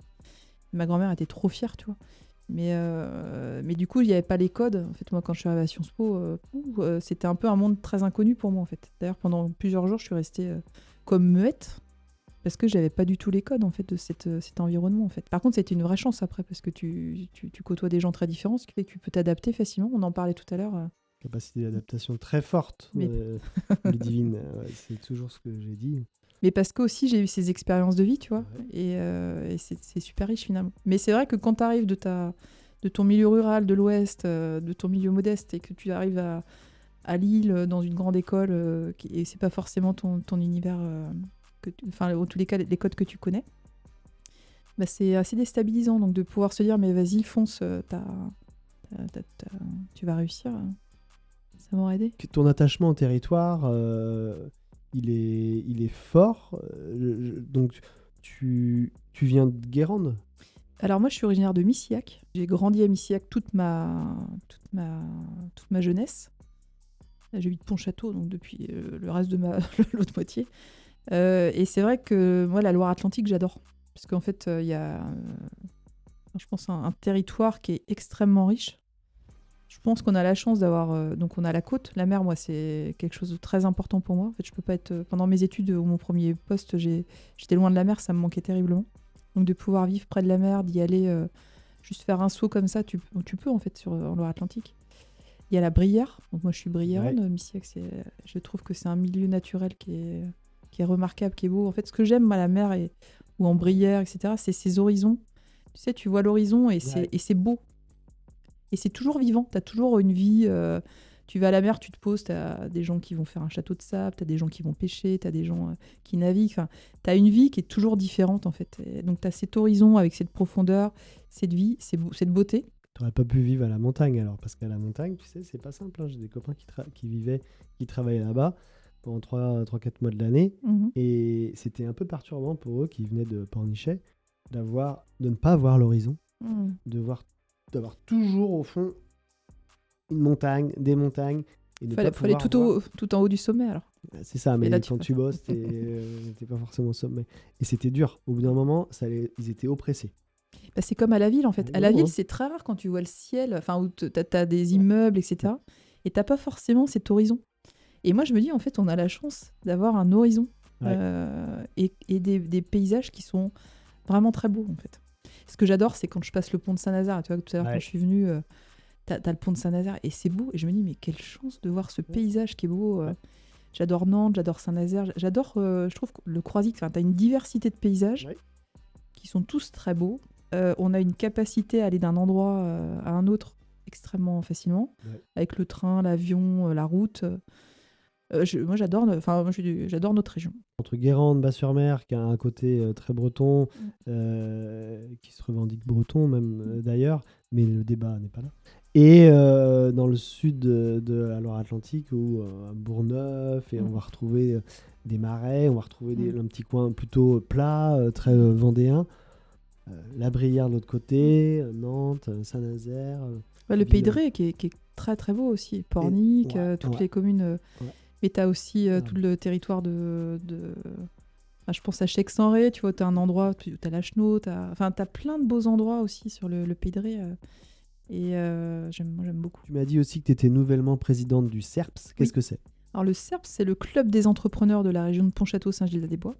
Ma grand-mère était trop fière, tu vois. Mais du coup, il n'y avait pas les codes. En fait, moi, quand je suis arrivée à Sciences Po, c'était un peu un monde très inconnu pour moi, en fait. D'ailleurs, pendant plusieurs jours, je suis restée comme muette, parce que j'avais pas du tout les codes en fait de cet environnement en fait. Par contre, c'était une vraie chance après parce que tu côtoies des gens très différents, ce qui fait que tu peux t'adapter facilement. On en parlait tout à l'heure. Capacité d'adaptation très forte, Mais- Ludivine. C'est toujours ce que j'ai dit. Mais parce que aussi j'ai eu ces expériences de vie, tu vois, Ouais. et c'est super riche finalement. Mais c'est vrai que quand tu arrives de ton milieu rural, de l'Ouest, de ton milieu modeste, et que tu arrives à Lille dans une grande école, et c'est pas forcément ton univers, enfin en tous les cas les codes que tu connais. C'est assez déstabilisant donc de pouvoir se dire mais vas-y fonce, tu vas réussir, ça m'aurait aidé. Ton attachement au territoire, il est fort. Donc, tu viens de Guérande? Alors moi je suis originaire de Missillac, j'ai grandi à Missillac toute ma jeunesse. Là, j'habite Pontchâteau donc depuis le reste de l'autre moitié. Et c'est vrai que moi la Loire-Atlantique j'adore. puisqu'en fait, il y a, je pense, un territoire qui est extrêmement riche. Je pense qu'on a la chance d'avoir... donc on a la côte, la mer, moi, c'est quelque chose de très important pour moi. En fait, je peux pas être... pendant mes études ou mon premier poste, j'étais loin de la mer, ça me manquait terriblement. Donc de pouvoir vivre près de la mer, d'y aller, juste faire un saut comme ça, tu peux en fait, en Loire-Atlantique. Il y a la Brière, donc moi je suis briéronne, Missillac, je trouve que c'est un milieu naturel qui est remarquable, qui est beau. En fait, ce que j'aime à la mer ou en Brière, etc., c'est ces horizons. Tu sais, tu vois l'horizon et c'est beau. Et c'est toujours vivant, tu as toujours une vie. Tu vas à la mer, tu te poses, tu as des gens qui vont faire un château de sable, tu as des gens qui vont pêcher, tu as des gens qui naviguent. Enfin, tu as une vie qui est toujours différente en fait. Et donc tu as cet horizon avec cette profondeur, cette vie, cette beauté. Tu n'aurais pas pu vivre à la montagne alors, parce qu'à la montagne, tu sais, c'est pas simple. Hein. J'ai des copains qui travaillaient là-bas pendant 3-4 mois de l'année. Et c'était un peu perturbant pour eux qui venaient de Pornichet de ne pas voir l'horizon, d'avoir toujours au fond une montagne, des montagnes. Il fallait aller tout en haut du sommet alors. C'est ça, mais là, quand tu bosses, t'es pas forcément au sommet. Et c'était dur. Au bout d'un moment, ils étaient oppressés. Bah, c'est comme à la ville en fait. À la ville, c'est très rare quand tu vois le ciel, enfin où t'as des immeubles, etc. Et t'as pas forcément cet horizon. Et moi, je me dis en fait, on a la chance d'avoir un horizon et des paysages qui sont vraiment très beaux en fait. Ce que j'adore, c'est quand je passe le pont de Saint-Nazaire. Tu vois, tout à l'heure, quand je suis venue, t'as le pont de Saint-Nazaire et c'est beau. Et je me dis, mais quelle chance de voir ce paysage qui est beau. J'adore Nantes, j'adore Saint-Nazaire, j'adore, je trouve, le Croisic. Enfin, t'as une diversité de paysages qui sont tous très beaux. On a une capacité à aller d'un endroit à un autre extrêmement facilement, avec le train, l'avion, la route. Moi, j'adore notre région. Entre Guérande, Bas-sur-Mer, qui a un côté très breton, qui se revendique breton même d'ailleurs, mais le débat n'est pas là. Et dans le sud de la Loire-Atlantique, où à Bourgneuf, et on va retrouver des marais, on va retrouver un petit coin plutôt plat, très vendéen. La Brière de l'autre côté, Nantes, Saint-Nazaire. Le Pays de Ré qui est très très beau aussi, Pornic, toutes les communes. Mais tu as aussi tout le territoire Enfin, je pense à Chec-sans-Ré, tu vois, tu as un endroit, tu as la Chenot, tu as plein de beaux endroits aussi sur le Pays de Ré. Et j'aime beaucoup. Tu m'as dit aussi que tu étais nouvellement présidente du CERPS. Qu'est-ce que c'est ? Alors le CERPS, c'est le club des entrepreneurs de la région de Pontchâteau-Saint-Gilles-des-Bois.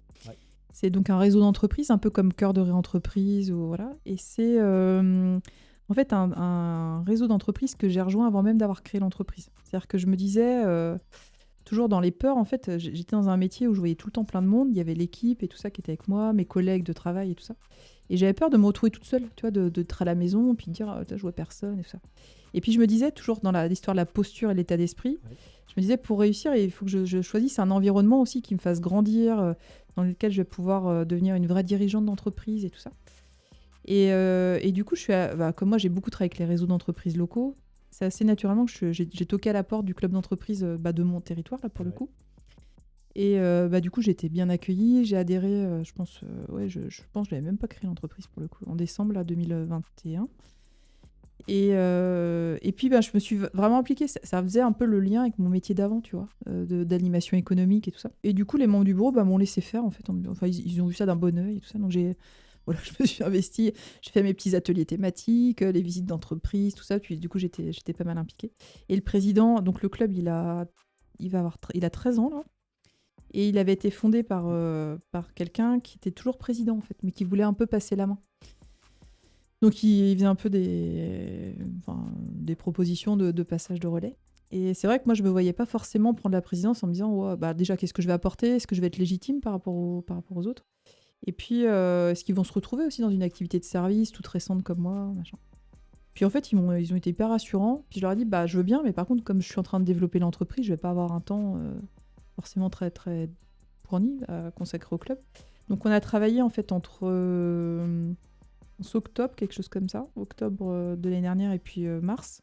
C'est donc un réseau d'entreprises, un peu comme Cœur de Réentreprise. Voilà. Et c'est en fait un réseau d'entreprises que j'ai rejoint avant même d'avoir créé l'entreprise. C'est-à-dire que je me disais, toujours dans les peurs, en fait, j'étais dans un métier où je voyais tout le temps plein de monde. Il y avait l'équipe et tout ça qui était avec moi, mes collègues de travail et tout ça. Et j'avais peur de me retrouver toute seule, tu vois, d'être à la maison, puis de dire, je vois personne et tout ça. Et puis je me disais, toujours dans l'histoire de la posture et l'état d'esprit, je me disais, pour réussir, il faut que je choisisse un environnement aussi qui me fasse grandir, dans lequel je vais pouvoir devenir une vraie dirigeante d'entreprise et tout ça. Et du coup, comme moi, j'ai beaucoup travaillé avec les réseaux d'entreprises locaux. C'est assez naturellement que j'ai toqué à la porte du club d'entreprise de mon territoire, là, pour le coup. Et du coup, j'ai été bien accueillie. J'ai adhéré, je pense que je n'avais même pas créé l'entreprise, pour le coup, en décembre là, 2021. Et puis, je me suis vraiment impliquée. Ça faisait un peu le lien avec mon métier d'avant, tu vois, d'animation économique et tout ça. Et du coup, les membres du bureau m'ont laissé faire, en fait. Ils ont vu ça d'un bon œil et tout ça. Donc, voilà, je me suis investie. J'ai fait mes petits ateliers thématiques, les visites d'entreprise, tout ça. Puis, du coup, j'étais pas mal impliquée. Et le président, donc le club, il a 13 ans, là. Et il avait été fondé par quelqu'un qui était toujours président, en fait, mais qui voulait un peu passer la main. Donc, il faisait un peu des propositions de passage de relais. Et c'est vrai que moi, je ne me voyais pas forcément prendre la présidence en me disant déjà, qu'est-ce que je vais apporter ? Est-ce que je vais être légitime par rapport aux autres ? Et puis, est-ce qu'ils vont se retrouver aussi dans une activité de service toute récente comme moi, machin. Puis en fait, ils ont été hyper rassurants. Puis je leur ai dit, je veux bien, mais par contre, comme je suis en train de développer l'entreprise, je ne vais pas avoir un temps forcément très, très fourni à consacrer au club. Donc, on a travaillé en fait entre octobre, quelque chose comme ça, octobre de l'année dernière et puis mars,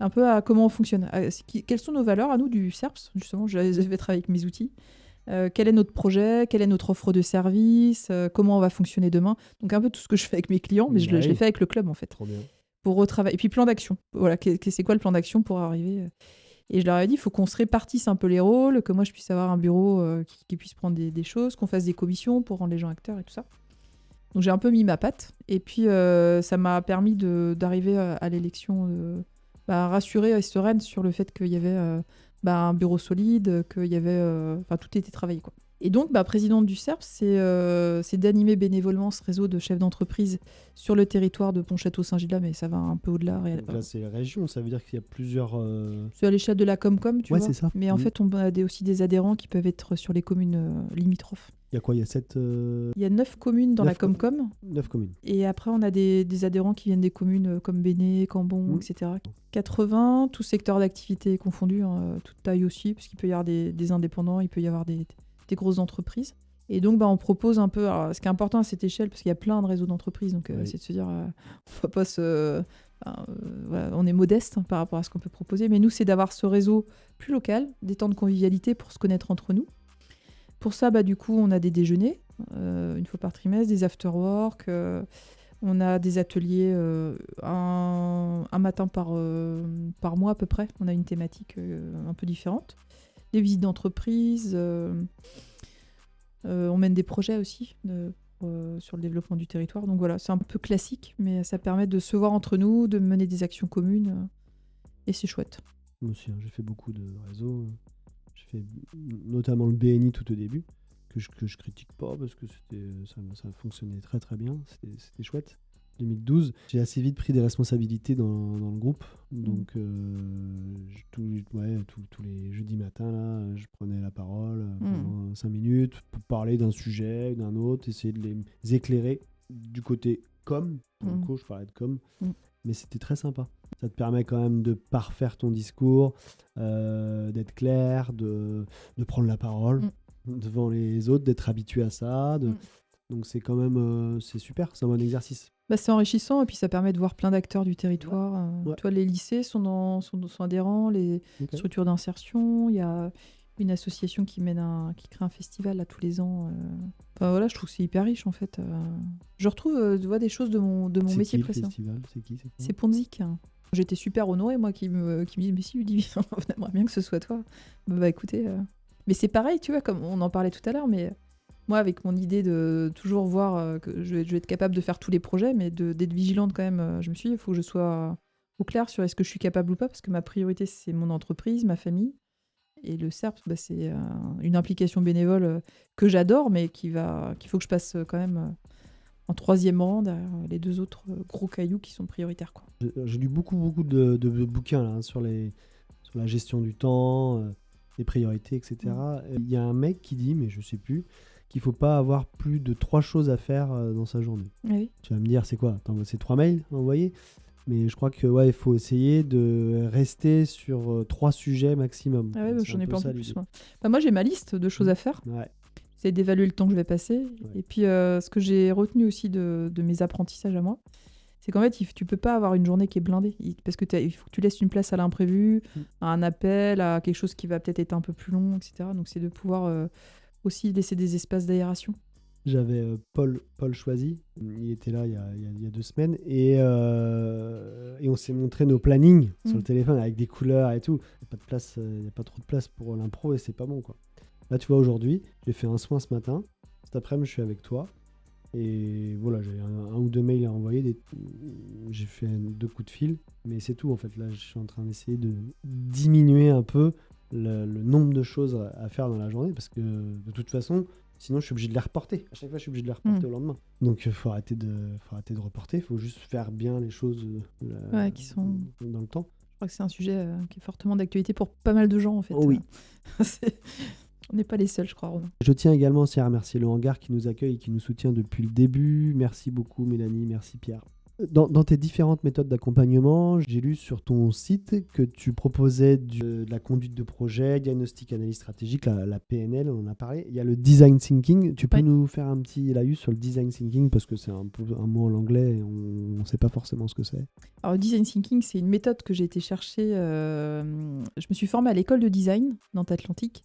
un peu à comment on fonctionne. Quelles sont nos valeurs à nous du CERPS, justement, je vais travailler avec mes outils. Quel est notre projet, quelle est notre offre de service, comment on va fonctionner demain. Donc un peu tout ce que je fais avec mes clients, mais je l'ai fait avec le club en fait. Trop bien. Pour retravailler. Et puis plan d'action. Voilà, c'est quoi le plan d'action pour arriver Et je leur ai dit, il faut qu'on se répartisse un peu les rôles, que moi je puisse avoir un bureau qui puisse prendre des choses, qu'on fasse des commissions pour rendre les gens acteurs et tout ça. Donc j'ai un peu mis ma patte. Et puis ça m'a permis d'arriver à l'élection rassurée et sereine sur le fait qu'il y avait un bureau solide, qu'il y avait... Enfin, tout était travaillé, quoi. Et donc, présidente du CERF, c'est d'animer bénévolement ce réseau de chefs d'entreprise sur le territoire de Pontchâteau-Saint-Gilles, mais ça va un peu au-delà. Donc là, c'est région, ça veut dire qu'il y a plusieurs... C'est à l'échelle de la Comcom, tu vois. c'est ça. Mais en fait, on a aussi des adhérents qui peuvent être sur les communes limitrophes. Il y a quoi? Il y a 7... Il y a 9 communes dans la Comcom. 9 communes. Et après, on a des adhérents qui viennent des communes comme Béné, Cambon, etc. 80, tout secteur d'activité confondu, toute taille aussi, parce qu'il peut y avoir des indépendants, il peut y avoir des grosses entreprises. Et donc, on propose un peu... Alors, ce qui est important à cette échelle, parce qu'il y a plein de réseaux d'entreprises, donc c'est de se dire, on va pas se... voilà, on est modeste par rapport à ce qu'on peut proposer, mais nous, c'est d'avoir ce réseau plus local, des temps de convivialité pour se connaître entre nous. Pour ça, du coup, on a des déjeuners, une fois par trimestre, des after-work, on a des ateliers un matin par mois à peu près. On a une thématique un peu différente. Des visites d'entreprise. On mène des projets aussi sur le développement du territoire. Donc voilà, c'est un peu classique, mais ça permet de se voir entre nous, de mener des actions communes. Et c'est chouette. Moi aussi, j'ai fait beaucoup de réseaux. J'ai fait notamment le BNI tout au début, que je critique pas parce que ça fonctionnait très très bien. C'était chouette. 2012, j'ai assez vite pris des responsabilités dans le groupe. Donc, tous les jeudis matins, là, je prenais la parole pendant 5 minutes pour parler d'un sujet, d'un autre, essayer de les éclairer du côté com. Pour le coup, je parlais de com. Mais c'était très sympa. Ça te permet quand même de parfaire ton discours, d'être clair, de prendre la parole devant les autres, d'être habitué à ça. Donc c'est quand même c'est super, c'est un bon exercice. C'est enrichissant et puis ça permet de voir plein d'acteurs du territoire. Tu vois, les lycées sont adhérents, les structures d'insertion. Il y a une association qui crée un festival là, tous les ans. Enfin, voilà, je trouve que c'est hyper riche en fait. Je retrouve des choses de mon métier précédent. C'est qui? C'est Ponzik. J'étais super honorée, moi, qui me dit mais si, Ludivine, on aimerait bien que ce soit toi. Écoutez, mais c'est pareil, tu vois, comme on en parlait tout à l'heure, mais moi, avec mon idée de toujours voir que je vais être capable de faire tous les projets, mais d'être vigilante quand même, je me suis dit, il faut que je sois au clair sur est-ce que je suis capable ou pas, parce que ma priorité, c'est mon entreprise, ma famille. Et le CERPS, c'est une implication bénévole que j'adore, mais qu'il faut que je passe quand même en troisième rang derrière les deux autres gros cailloux qui sont prioritaires, quoi. J'ai lu beaucoup de bouquins là, sur la gestion du temps, les priorités, etc. Il y a un mec qui dit, mais je sais plus, qu'il faut pas avoir plus de 3 choses à faire dans sa journée. Oui. Tu vas me dire, c'est quoi? C'est 3 mails envoyés? Mais je crois que il faut essayer de rester sur 3 sujets maximum. Ah ouais, j'en ai pas un peu plus. Moi, j'ai ma liste de choses à faire. C'est d'évaluer le temps que je vais passer. Et puis, ce que j'ai retenu aussi de mes apprentissages à moi, c'est qu'en fait, tu peux pas avoir une journée qui est blindée. Parce que il faut que tu laisses une place à l'imprévu, à un appel, à quelque chose qui va peut-être être un peu plus long, etc. Donc, c'est de pouvoir aussi laisser des espaces d'aération. J'avais Paul Choisy, il était là il y a 2 semaines, et on s'est montré nos plannings sur le téléphone avec des couleurs et tout. Il n'y a pas trop de place pour l'impro et c'est pas bon, quoi. Là, tu vois, aujourd'hui, j'ai fait un soin ce matin. Cet après-midi, je suis avec toi. Et voilà, j'ai un ou 2 mails à envoyer. J'ai fait 2 coups de fil. Mais c'est tout, en fait. Là, je suis en train d'essayer de diminuer un peu le nombre de choses à faire dans la journée. Parce que, de toute façon, sinon, je suis obligé de les reporter. À chaque fois, je suis obligé de les reporter au lendemain. Donc, il faut arrêter de reporter. Il faut juste faire bien les choses qui sont dans le temps. Je crois que c'est un sujet qui est fortement d'actualité pour pas mal de gens, en fait. Oh oui. On n'est pas les seuls, je crois, Romain. Je tiens également aussi à remercier le hangar qui nous accueille et qui nous soutient depuis le début. Merci beaucoup, Mélanie. Merci, Pierre. Dans tes différentes méthodes d'accompagnement, j'ai lu sur ton site que tu proposais de la conduite de projet, diagnostic analyse stratégique, la PNL, on en a parlé. Il y a le design thinking. Tu peux nous faire un petit laïus sur le design thinking parce que c'est un mot en anglais et on ne sait pas forcément ce que c'est. Alors, le design thinking, c'est une méthode que j'ai été chercher. Je me suis formée à l'école de design Nantes-Atlantique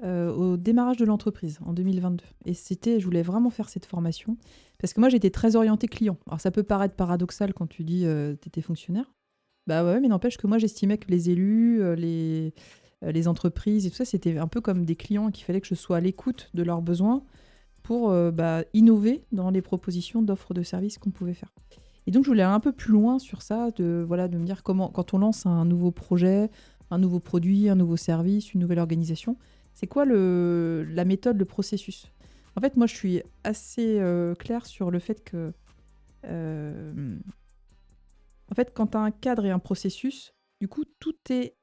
au démarrage de l'entreprise en 2022. Et je voulais vraiment faire cette formation parce que moi, j'étais très orientée client. Alors, ça peut paraître paradoxal quand tu dis tu étais fonctionnaire. Bah ouais, mais n'empêche que moi, j'estimais que les élus, les entreprises et tout ça, c'était un peu comme des clients qu'il fallait que je sois à l'écoute de leurs besoins pour innover dans les propositions d'offres de services qu'on pouvait faire. Et donc, je voulais aller un peu plus loin sur ça, de me dire comment, quand on lance un nouveau projet, un nouveau produit, un nouveau service, une nouvelle organisation, c'est quoi la méthode, le processus ? En fait, moi, je suis assez claire sur le fait que, en fait, quand tu as un cadre et un processus, du coup, tout est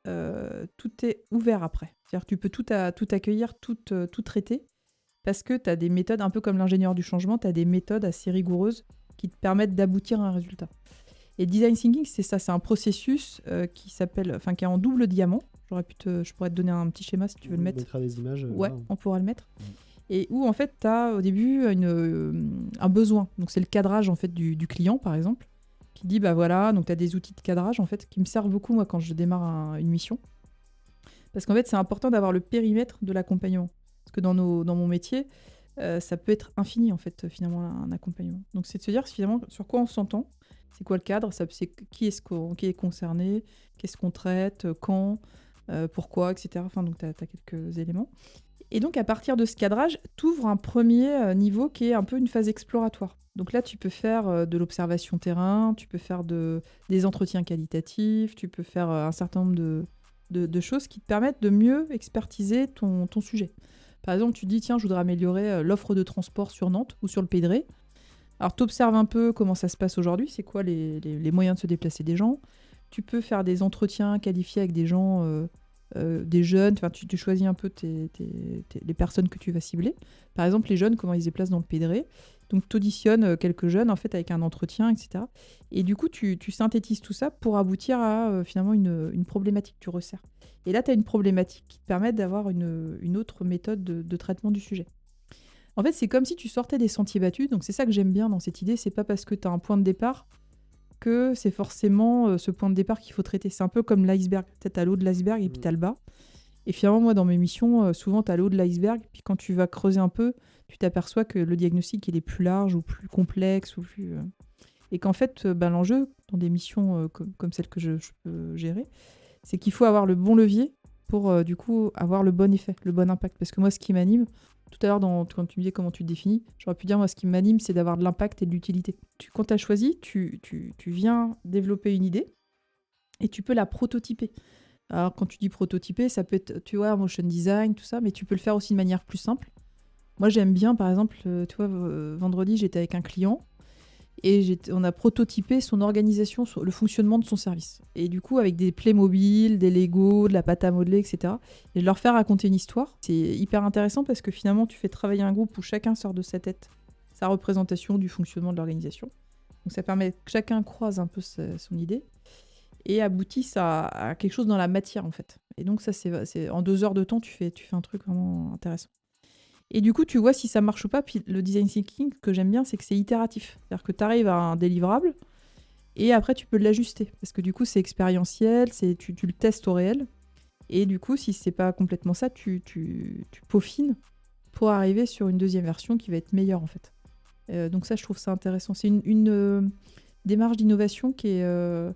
ouvert après. C'est-à-dire que tu peux tout accueillir, tout traiter, parce que tu as des méthodes, un peu comme l'ingénieur du changement, tu as des méthodes assez rigoureuses qui te permettent d'aboutir à un résultat. Et design thinking, c'est ça, c'est un processus qui est en double diamant. Je pourrais te donner un petit schéma si tu veux le mettre. On mettra des images. Ouais, Là. on pourra le mettre. Et où en fait, tu as au début un besoin. Donc c'est le cadrage en fait du client par exemple, qui dit bah voilà, donc tu as des outils de cadrage en fait qui me servent beaucoup moi quand je démarre une mission. Parce qu'en fait, c'est important d'avoir le périmètre de l'accompagnement. Parce que dans mon métier, ça peut être infini, en fait, finalement, un accompagnement. Donc, c'est de se dire, finalement, sur quoi on s'entend, c'est quoi le cadre, c'est qui est concerné, qu'est-ce qu'on traite, quand, pourquoi, etc. Enfin, donc, tu as quelques éléments. Et donc, à partir de ce cadrage, tu ouvres un premier niveau qui est un peu une phase exploratoire. Donc là, tu peux faire de l'observation terrain, tu peux faire des entretiens qualitatifs, tu peux faire un certain nombre de choses qui te permettent de mieux expertiser ton sujet. Par exemple, tu dis, tiens, je voudrais améliorer l'offre de transport sur Nantes ou sur le Pays de Ré. Alors, tu observes un peu comment ça se passe aujourd'hui, c'est quoi les moyens de se déplacer des gens. Tu peux faire des entretiens qualifiés avec des gens, des jeunes, enfin, tu choisis un peu les personnes que tu vas cibler. Par exemple, les jeunes, comment ils se déplacent dans le Pays de Ré. Donc, tu auditionnes quelques jeunes, en fait, avec un entretien, etc. Et du coup, tu synthétises tout ça pour aboutir à, finalement, une problématique que tu resserres. Et là, tu as une problématique qui te permet d'avoir une autre méthode de traitement du sujet. En fait, c'est comme si tu sortais des sentiers battus. Donc, c'est ça que j'aime bien dans cette idée. C'est pas parce que tu as un point de départ que c'est forcément ce point de départ qu'il faut traiter. C'est un peu comme l'iceberg. Tu as l'eau de l'iceberg et puis tu as le bas. Et finalement, moi, dans mes missions, souvent, tu as l'eau de l'iceberg. Puis quand tu vas creuser un peu, tu t'aperçois que le diagnostic, il est plus large ou plus complexe. Et qu'en fait, l'enjeu, dans des missions comme celle que je peux gérer, c'est qu'il faut avoir le bon levier pour, du coup, avoir le bon effet, le bon impact. Parce que moi, ce qui m'anime, tout à l'heure, quand tu me disais comment tu te définis, j'aurais pu dire, moi, ce qui m'anime, c'est d'avoir de l'impact et de l'utilité. Quand tu as choisi, tu viens développer une idée et tu peux la prototyper. Alors, quand tu dis prototyper, ça peut être, tu vois, motion design, tout ça, mais tu peux le faire aussi de manière plus simple. Moi, j'aime bien, par exemple, tu vois, vendredi, j'étais avec un client et on a prototypé son organisation, le fonctionnement de son service. Et du coup, avec des Playmobil, des Lego, de la pâte à modeler, etc. Et de leur faire raconter une histoire. C'est hyper intéressant parce que finalement, tu fais travailler un groupe où chacun sort de sa tête sa représentation du fonctionnement de l'organisation. Donc ça permet que chacun croise un peu son idée et aboutisse à quelque chose dans la matière, en fait. Et donc ça, c'est en 2 heures de temps, tu fais un truc vraiment intéressant. Et du coup, tu vois si ça marche ou pas. Puis le design thinking, que j'aime bien, c'est que c'est itératif. C'est-à-dire que tu arrives à un délivrable et après, tu peux l'ajuster. Parce que du coup, c'est expérientiel, tu le testes au réel. Et du coup, si c'est pas complètement ça, tu peaufines pour arriver sur une deuxième version qui va être meilleure, en fait. Donc ça, je trouve ça intéressant. C'est une démarche d'innovation qui est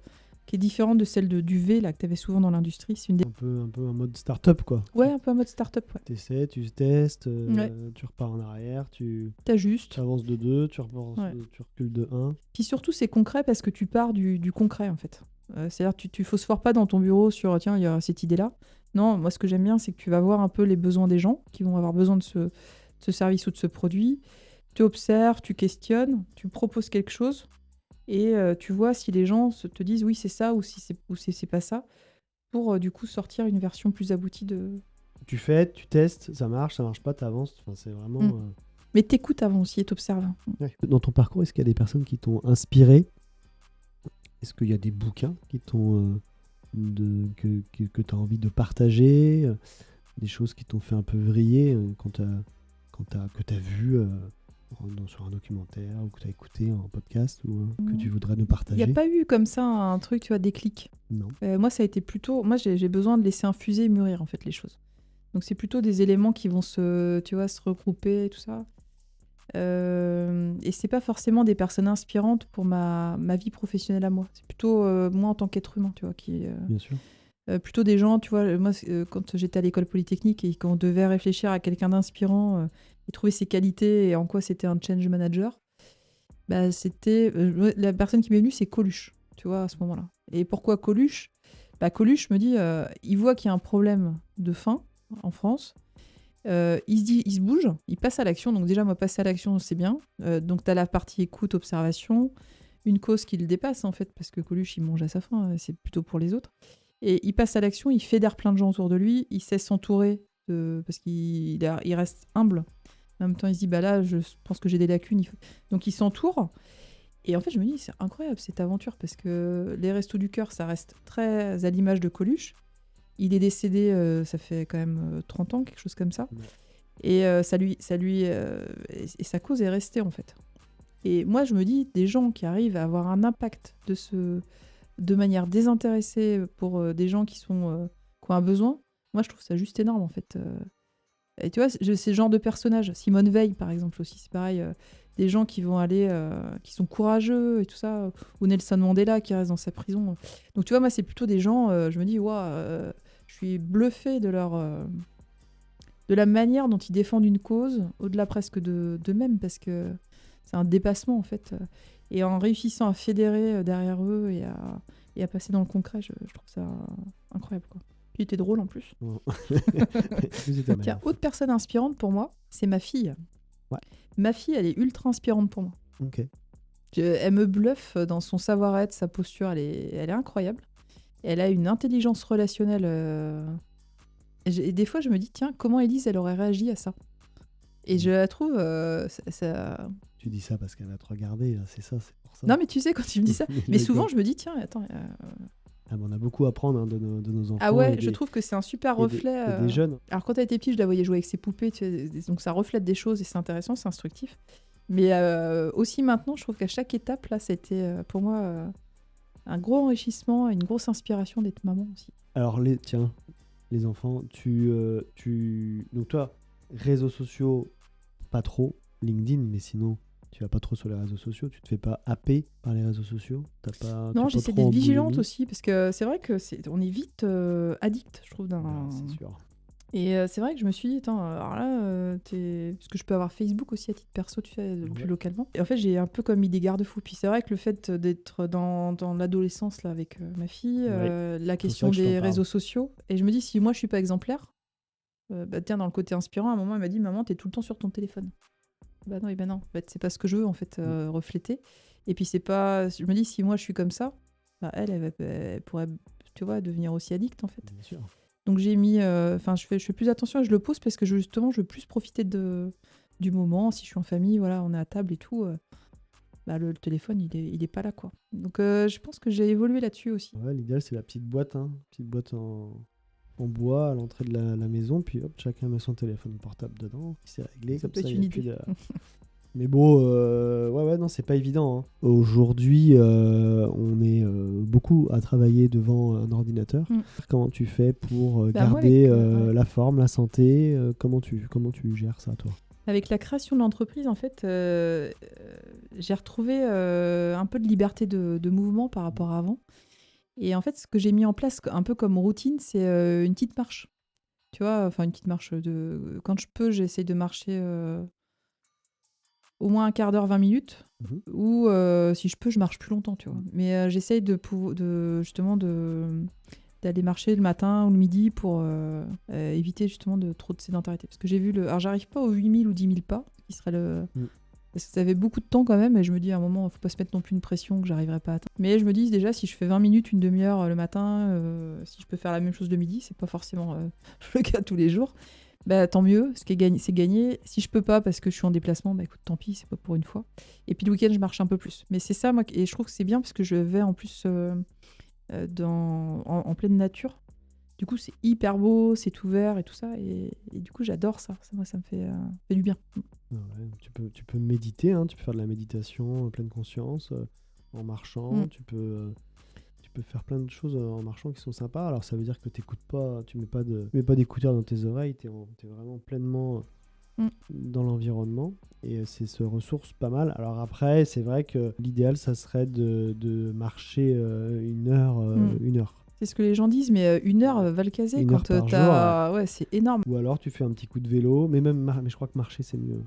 différente de celle du V là, que tu avais souvent dans l'industrie. C'est Un peu en mode start-up, quoi. Ouais, un peu en mode start-up. Ouais. Tu essaies, tu testes, Ouais. tu repars en arrière, tu T'ajustes. avances de 2, tu recules de 1. Puis surtout, c'est concret parce que tu pars du concret, en fait. C'est-à-dire que tu phosphores pas dans ton bureau sur tiens, il y a cette idée-là. Non, moi, ce que j'aime bien, c'est que tu vas voir un peu les besoins des gens qui vont avoir besoin de ce service ou de ce produit. Tu observes, tu questionnes, tu proposes quelque chose et tu vois si les gens te disent oui, c'est ça ou si c'est pas ça pour du coup sortir une version plus aboutie de. Tu fais, tu testes, ça marche pas, tu avances. Enfin, c'est vraiment. Mais t'écoutes avant aussi et t'observes. Ouais. Dans ton parcours, est-ce qu'il y a des personnes qui t'ont inspiré ? Est-ce qu'il y a des bouquins qui t'ont que tu as envie de partager, des choses qui t'ont fait un peu vriller que tu as vu sur un documentaire ou que tu as écouté en podcast ou que tu voudrais nous Il partager ? n'y a pas eu comme ça un truc, tu vois, déclic. Non. Moi, ça a été plutôt. Moi, j'ai besoin de laisser infuser et mûrir en fait les choses. Donc, c'est plutôt des éléments qui vont se regrouper et tout ça. Et c'est pas forcément des personnes inspirantes pour ma vie professionnelle à moi. C'est plutôt moi en tant qu'être humain, tu vois, qui. Bien sûr. Plutôt des gens, tu vois, moi, quand j'étais à l'école polytechnique et qu'on devait réfléchir à quelqu'un d'inspirant, trouvait ses qualités et en quoi c'était un change manager. Bah, c'était la personne qui m'est venue, c'est Coluche, tu vois, à ce moment-là. Et pourquoi Coluche? Bah, Coluche me dit, il voit qu'il y a un problème de faim en France. Il se bouge, il passe à l'action. Donc déjà, moi, passer à l'action, c'est bien. Donc tu as la partie écoute, observation, une cause qui le dépasse en fait, parce que Coluche, il mange à sa faim, c'est plutôt pour les autres. Et il passe à l'action, il fédère plein de gens autour de lui, il sait s'entourer, parce il reste humble. En même temps, il se dit, bah là, je pense que j'ai des lacunes. Donc il s'entoure. Et en fait, je me dis, c'est incroyable cette aventure, parce que les Restos du Cœur, ça reste très à l'image de Coluche. Il est décédé, ça fait quand même 30 ans, quelque chose comme ça. Ouais. Et et sa cause est restée, en fait. Et moi, je me dis, des gens qui arrivent à avoir un impact de manière désintéressée pour des gens qui ont un besoin, moi, je trouve ça juste énorme, en fait. Et tu vois, c'est ce genre de personnage. Simone Veil, par exemple, aussi, c'est pareil. Des gens qui vont aller, qui sont courageux et tout ça. Ou Nelson Mandela, qui reste dans sa prison. Donc, tu vois, moi, c'est plutôt des gens, je me dis, waouh, je suis bluffée de la manière dont ils défendent une cause, au-delà presque d'eux-mêmes, parce que c'est un dépassement, en fait. Et en réussissant à fédérer derrière eux et à passer dans le concret, je trouve ça incroyable, quoi. Puis il était drôle en plus. Bon. Tiens, autre personne inspirante pour moi, c'est ma fille. Ouais. Ma fille, elle est ultra inspirante pour moi. Ok. Elle me bluffe dans son savoir-être, sa posture, elle est incroyable. Elle a une intelligence relationnelle. Et des fois, je me dis, tiens, comment Élise, elle aurait réagi à ça? Et je la trouve. Tu dis ça parce qu'elle va te regarder, là, c'est ça, c'est pour ça. Non, mais tu sais, quand tu me dis ça. Mais souvent, je me dis, tiens, attends. Ah, mais on a beaucoup à apprendre hein, de nos enfants. Ah ouais, je trouve que c'est un super et reflet. et des jeunes. Alors, quand elle était petite, je la voyais jouer avec ses poupées, tu sais, donc ça reflète des choses et c'est intéressant, c'est instructif. Mais aussi maintenant, je trouve qu'à chaque étape, là, c'était pour moi un gros enrichissement et une grosse inspiration d'être maman aussi. Alors, tiens, les enfants, donc toi, réseaux sociaux, pas trop, LinkedIn, mais sinon, tu vas pas trop sur les réseaux sociaux, tu te fais pas happer par les réseaux sociaux, Non, t'es pas j'essaie trop en d'être vigilante boulimie. aussi, parce que c'est vrai que on est vite addict, je trouve, d'un. Ah, c'est sûr. Et c'est vrai que je me suis dit, attends, alors là, parce que je peux avoir Facebook aussi à titre perso, tu sais, plus Ouais. localement. Et en fait, j'ai un peu comme mis des garde-fous. Puis c'est vrai que le fait d'être dans l'adolescence là avec ma fille, Ouais. la ça question que je t'en des parle. réseaux sociaux, et je me dis, si moi je suis pas exemplaire, bah tiens, dans le côté inspirant, à un moment, elle m'a dit, maman, t'es tout le temps sur ton téléphone. Bah non, et ben non, en fait, c'est pas ce que je veux en fait refléter. Et puis c'est pas, je me dis, si moi je suis comme ça, bah elle pourrait, tu vois, devenir aussi addict en fait. Bien sûr. Donc j'ai mis, je fais plus attention et je le pose parce que justement, je veux plus profiter du moment. Si je suis en famille, voilà, on est à table et tout, bah, le téléphone, il est pas là, quoi. Donc je pense que j'ai évolué là-dessus aussi. Ouais, l'idéal, c'est la petite boîte, hein. Petite boîte en bois à l'entrée de la maison, puis hop, chacun met son téléphone portable dedans, c'est réglé, Ça comme peut ça, être il une n'y a plus idée. de... Mais bon, ouais, non, c'est pas évident, hein. Aujourd'hui, on est beaucoup à travailler devant un ordinateur. Mm. Comment tu fais pour Bah, moi, garder ouais. la forme, la santé comment tu gères ça, toi? Avec la création de l'entreprise, en fait, j'ai retrouvé un peu de liberté de mouvement par rapport à avant. Et en fait, ce que j'ai mis en place un peu comme routine, c'est une petite marche. Tu vois, enfin une petite marche quand je peux, j'essaie de marcher au moins un quart d'heure, 20 minutes. Mhm. Ou si je peux, je marche plus longtemps, tu vois. Mais j'essaye justement d'aller marcher le matin ou le midi pour éviter justement trop de sédentarité. Parce que j'ai vu alors j'arrive pas aux 8000 ou 10 000 pas, qui serait le. Mm. Parce que ça avait beaucoup de temps quand même, et je me dis à un moment, il faut pas se mettre non plus une pression que j'arriverai pas à atteindre. Mais je me dis déjà, si je fais 20 minutes, une demi-heure le matin, si je peux faire la même chose le midi, c'est pas forcément le cas tous les jours, bah tant mieux, ce qui est gagné, c'est gagné. Si je peux pas parce que je suis en déplacement, bah écoute, tant pis, c'est pas pour une fois. Et puis le week-end, je marche un peu plus. Mais c'est ça, moi, et je trouve que c'est bien parce que je vais en plus en pleine nature. Du coup, c'est hyper beau, c'est ouvert et tout ça. Et du coup, j'adore ça. Moi, ça me fait du bien. Ah ouais, tu peux méditer, hein, tu peux faire de la méditation pleine conscience en marchant, Mm. tu peux faire plein de choses en marchant qui sont sympas. Alors ça veut dire que t'écoutes pas, tu mets pas d'écouteurs dans tes oreilles, t'es vraiment pleinement Mm. dans l'environnement et c'est se ressource pas mal. Alors après, c'est vrai que l'idéal, ça serait de marcher une heure. Mm. Une heure. C'est ce que les gens disent, mais 1 heure va le caser. Une Quand heure par t'as... Ouais, c'est énorme. Ou alors tu fais un petit coup de vélo, mais mais je crois que marcher c'est mieux.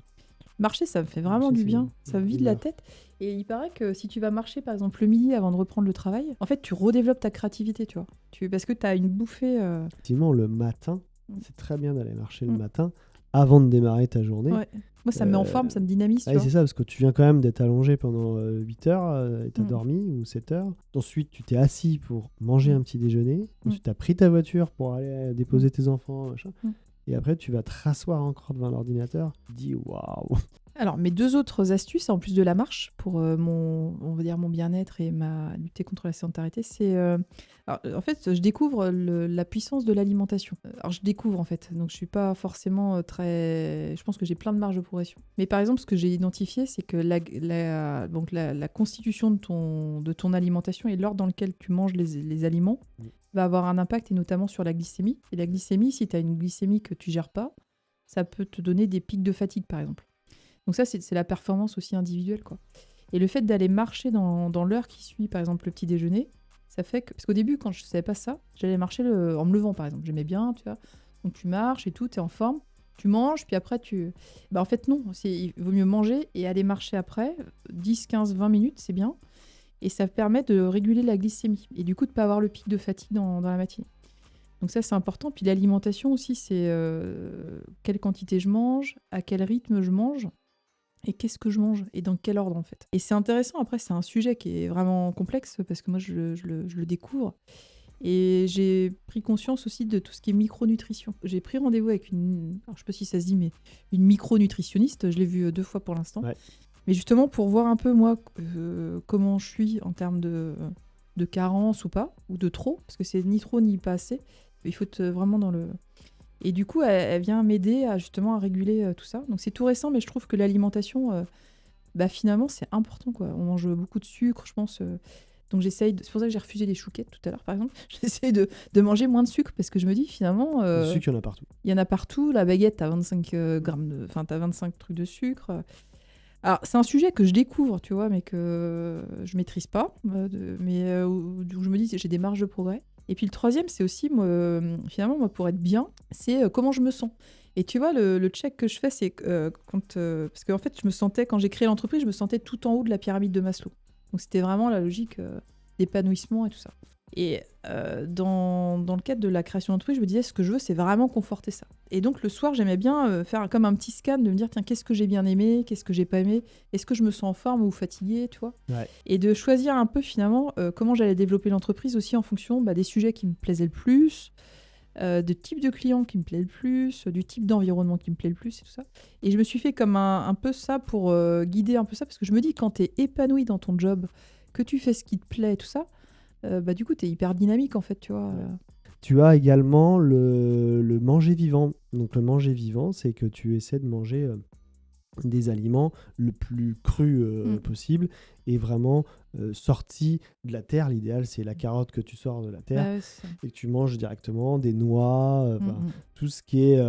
Marcher, ça me fait vraiment Marcher, du c'est bien. Ça vide 1 la heure. tête. Et il paraît que si tu vas marcher, par exemple, le midi avant de reprendre le travail, en fait, tu redéveloppes ta créativité, tu vois. Parce que tu as une bouffée... Effectivement, le matin, Mm. c'est très bien d'aller marcher le Mm. matin avant de démarrer ta journée. Ouais. Moi, ça me met en Euh, forme, ça me dynamise, tu Ouais, vois. c'est ça, parce que tu viens quand même d'être allongé pendant 8 heures, et tu as Mm. dormi, ou 7 heures. Ensuite, tu t'es assis pour manger Mm. un petit déjeuner. Mm. Ensuite, tu as pris ta voiture pour aller déposer tes enfants, machin. Mm. Et après, tu vas te rasseoir encore devant l'ordinateur. Tu te dis, waouh! Alors, mes 2 autres astuces, en plus de la marche, pour on va dire mon bien-être et ma lutter contre la sédentarité, c'est... alors, en fait, je découvre la puissance de l'alimentation. Alors, je découvre, en fait. Donc, je suis pas forcément très... Je pense que j'ai plein de marge de progression. Mais par exemple, ce que j'ai identifié, c'est que donc la constitution de ton alimentation et l'ordre dans lequel tu manges les aliments va avoir un impact, et notamment sur la glycémie. Et la glycémie, si tu as une glycémie que tu gères pas, ça peut te donner des pics de fatigue, par exemple. Donc ça, c'est la performance aussi individuelle, quoi. Et le fait d'aller marcher dans l'heure qui suit, par exemple, le petit déjeuner, ça fait que... Parce qu'au début, quand je ne savais pas ça, j'allais marcher en me levant, par exemple. J'aimais bien, tu vois. Donc tu marches et tout, tu es en forme. Tu manges, puis après, tu... Bah, en fait, non. Il vaut mieux manger et aller marcher après. 10, 15, 20 minutes, c'est bien. Et ça permet de réguler la glycémie. Et du coup, de ne pas avoir le pic de fatigue dans la matinée. Donc ça, c'est important. Puis l'alimentation aussi, c'est quelle quantité je mange, à quel rythme je mange. Et qu'est-ce que je mange et dans quel ordre, en fait. Et c'est intéressant, après, c'est un sujet qui est vraiment complexe parce que moi, je le découvre. Et j'ai pris conscience aussi de tout ce qui est micronutrition. J'ai pris rendez-vous avec alors, je sais pas si ça se dit, mais une micronutritionniste. Je l'ai vue 2 fois pour l'instant. Ouais. Mais justement, pour voir un peu, moi, comment je suis en termes de carence ou pas, ou de trop, parce que c'est ni trop ni pas assez. Il faut être vraiment dans le... Et du coup, elle vient m'aider justement à réguler tout ça. Donc c'est tout récent, mais je trouve que l'alimentation, finalement, c'est important, quoi. On mange beaucoup de sucre, je pense. Donc j'essaye... C'est pour ça que j'ai refusé les chouquettes tout à l'heure, par exemple. J'essaye de manger moins de sucre, parce que je me dis, finalement... Le sucre, il y en a partout. Il y en a partout. La baguette, t'as 25 grammes de... Enfin, t'as 25 trucs de sucre. Alors, c'est un sujet que je découvre, tu vois, mais que je maîtrise pas. Où je me dis, j'ai des marges de progrès. Et puis le troisième, c'est aussi, finalement, moi, pour être bien, c'est comment je me sens. Et tu vois, le check que je fais, c'est parce qu'en fait, je me sentais, quand j'ai créé l'entreprise, je me sentais tout en haut de la pyramide de Maslow. Donc c'était vraiment la logique d'épanouissement et tout ça. Et dans le cadre de la création d'entreprise, je me disais, ce que je veux, c'est vraiment conforter ça. Et donc le soir, j'aimais bien faire comme un petit scan, de me dire, tiens, qu'est-ce que j'ai bien aimé, qu'est-ce que j'ai pas aimé, est-ce que je me sens en forme ou fatiguée, tu vois. Ouais. Et de choisir un peu finalement comment j'allais développer l'entreprise aussi en fonction des sujets qui me plaisaient le plus, de type de clients qui me plaît le plus, du type d'environnement qui me plaît le plus et tout ça. Et je me suis fait comme un peu ça pour guider un peu ça, parce que je me dis, quand tu es épanoui dans ton job, que tu fais ce qui te plaît et tout ça, du coup, tu es hyper dynamique, en fait, tu vois. Tu as également le manger vivant. Donc le manger vivant, c'est que tu essaies de manger des aliments le plus cru possible, et vraiment sorti de la terre. L'idéal, c'est la carotte que tu sors de la terre, Ouais, c'est ça. et que tu manges directement des noix, tout ce qui est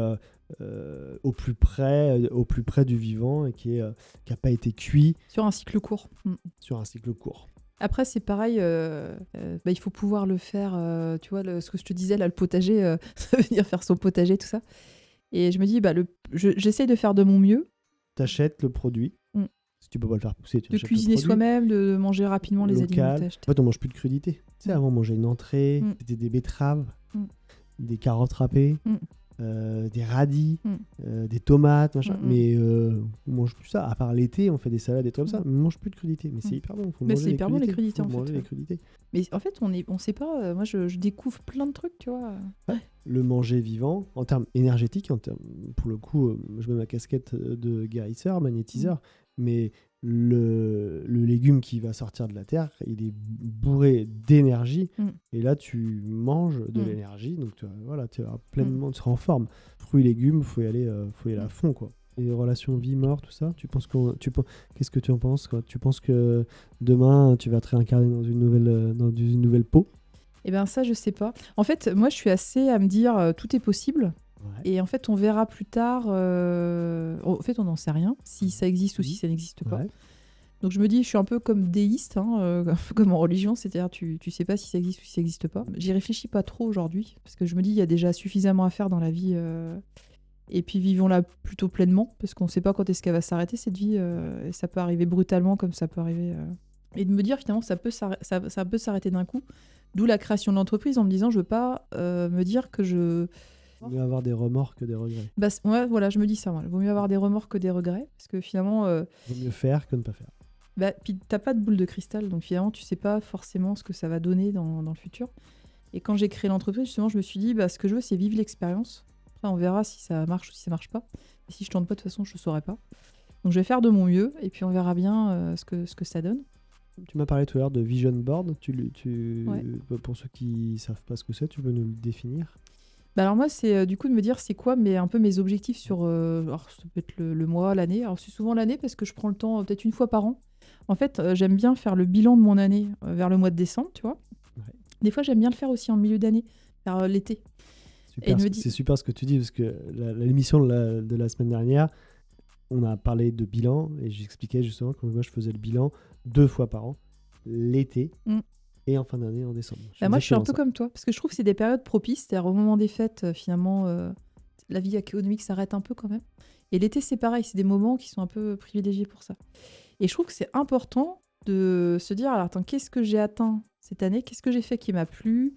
au plus près du vivant, et qui n'a pas été cuit Sur un cycle court. sur un cycle court. Après, c'est pareil, il faut pouvoir le faire, tu vois, ce que je te disais, là, le potager, ça veut dire faire son potager, tout ça. Et je me dis, j'essaye de faire de mon mieux, T'achètes le produit. Si tu peux pas le faire pousser, tu de achètes cuisiner le produit soi-même, de manger rapidement les aliments que local. t'as En achetés. fait, on mange plus de crudité. Tu sais, avant, on mangeait une entrée, c'était des betteraves, des carottes râpées, des radis, des tomates, machin. Mais on mange plus ça. À part l'été, on fait des salades et tout comme ça. Mais on mange plus de crudité. Mais c'est hyper bon. Faut manger c'est hyper bon, les crudités, Faut en manger fait. les crudités. Mais en fait, on sait pas. Moi, je découvre plein de trucs, tu vois. Le manger vivant, en termes énergétiques, pour le coup, je mets ma casquette de guérisseur, magnétiseur, mais le légume qui va sortir de la terre, il est bourré d'énergie, et là tu manges de l'énergie, donc tu vas pleinement, tu seras en forme. Fruits et légumes, faut y aller à fond, quoi. Les relations vie-mort, tout ça, qu'est-ce que tu en penses, quoi? Tu penses que demain tu vas te réincarner dans une nouvelle peau? Eh bien, ça, je sais pas. En fait, moi, je suis assez à me dire tout est possible. Ouais. Et en fait, on verra plus tard. En fait, on n'en sait rien si ça existe ou si ça n'existe pas. Ouais. Donc je me dis, je suis un peu comme déiste, hein, comme en religion, c'est-à-dire tu sais pas si ça existe ou si ça n'existe pas. J'y réfléchis pas trop aujourd'hui, parce que je me dis, il y a déjà suffisamment à faire dans la vie, et puis vivons-la plutôt pleinement, parce qu'on sait pas quand est-ce qu'elle va s'arrêter, cette vie, et ça peut arriver brutalement comme ça peut arriver. Et de me dire, finalement, ça peut s'arrêter d'un coup, d'où la création de l'entreprise, en me disant, je veux pas me dire que je... Il vaut mieux avoir des remords que des regrets. Bah, ouais, voilà, je me dis ça, moi. Il vaut mieux avoir des remords que des regrets, parce que finalement... Il vaut mieux faire que ne pas faire. Bah, puis t'as pas de boule de cristal, donc finalement tu sais pas forcément ce que ça va donner dans le futur. Et quand j'ai créé l'entreprise, justement, je me suis dit, bah, ce que je veux, c'est vivre l'expérience. Après, on verra si ça marche ou si ça marche pas. Et si je tente pas, de toute façon, je ne saurais pas. Donc je vais faire de mon mieux, et puis on verra bien ce que ça donne. Tu m'as parlé tout à l'heure de Vision Board. Ouais. Pour ceux qui savent pas ce que c'est, tu peux nous le définir? Bah alors moi, c'est du coup de me dire c'est quoi un peu mes objectifs sur... alors ça peut être le mois, l'année. Alors c'est souvent l'année parce que je prends le temps peut-être une fois par an. En fait, j'aime bien faire le bilan de mon année vers le mois de décembre, tu vois. Ouais. Des fois, j'aime bien le faire aussi en milieu d'année, vers l'été. Super, c'est super ce que tu dis, parce que l'émission de la semaine dernière, on a parlé de bilan, et j'expliquais justement que moi je faisais le bilan 2 fois par an, l'été et en fin d'année en décembre. Moi, je suis un peu comme toi, parce que je trouve que c'est des périodes propices, c'est-à-dire au moment des fêtes, finalement, la vie économique s'arrête un peu quand même. Et l'été, c'est pareil, c'est des moments qui sont un peu privilégiés pour ça. Et je trouve que c'est important de se dire, alors attends, qu'est-ce que j'ai atteint cette année? Qu'est-ce que j'ai fait qui m'a plu?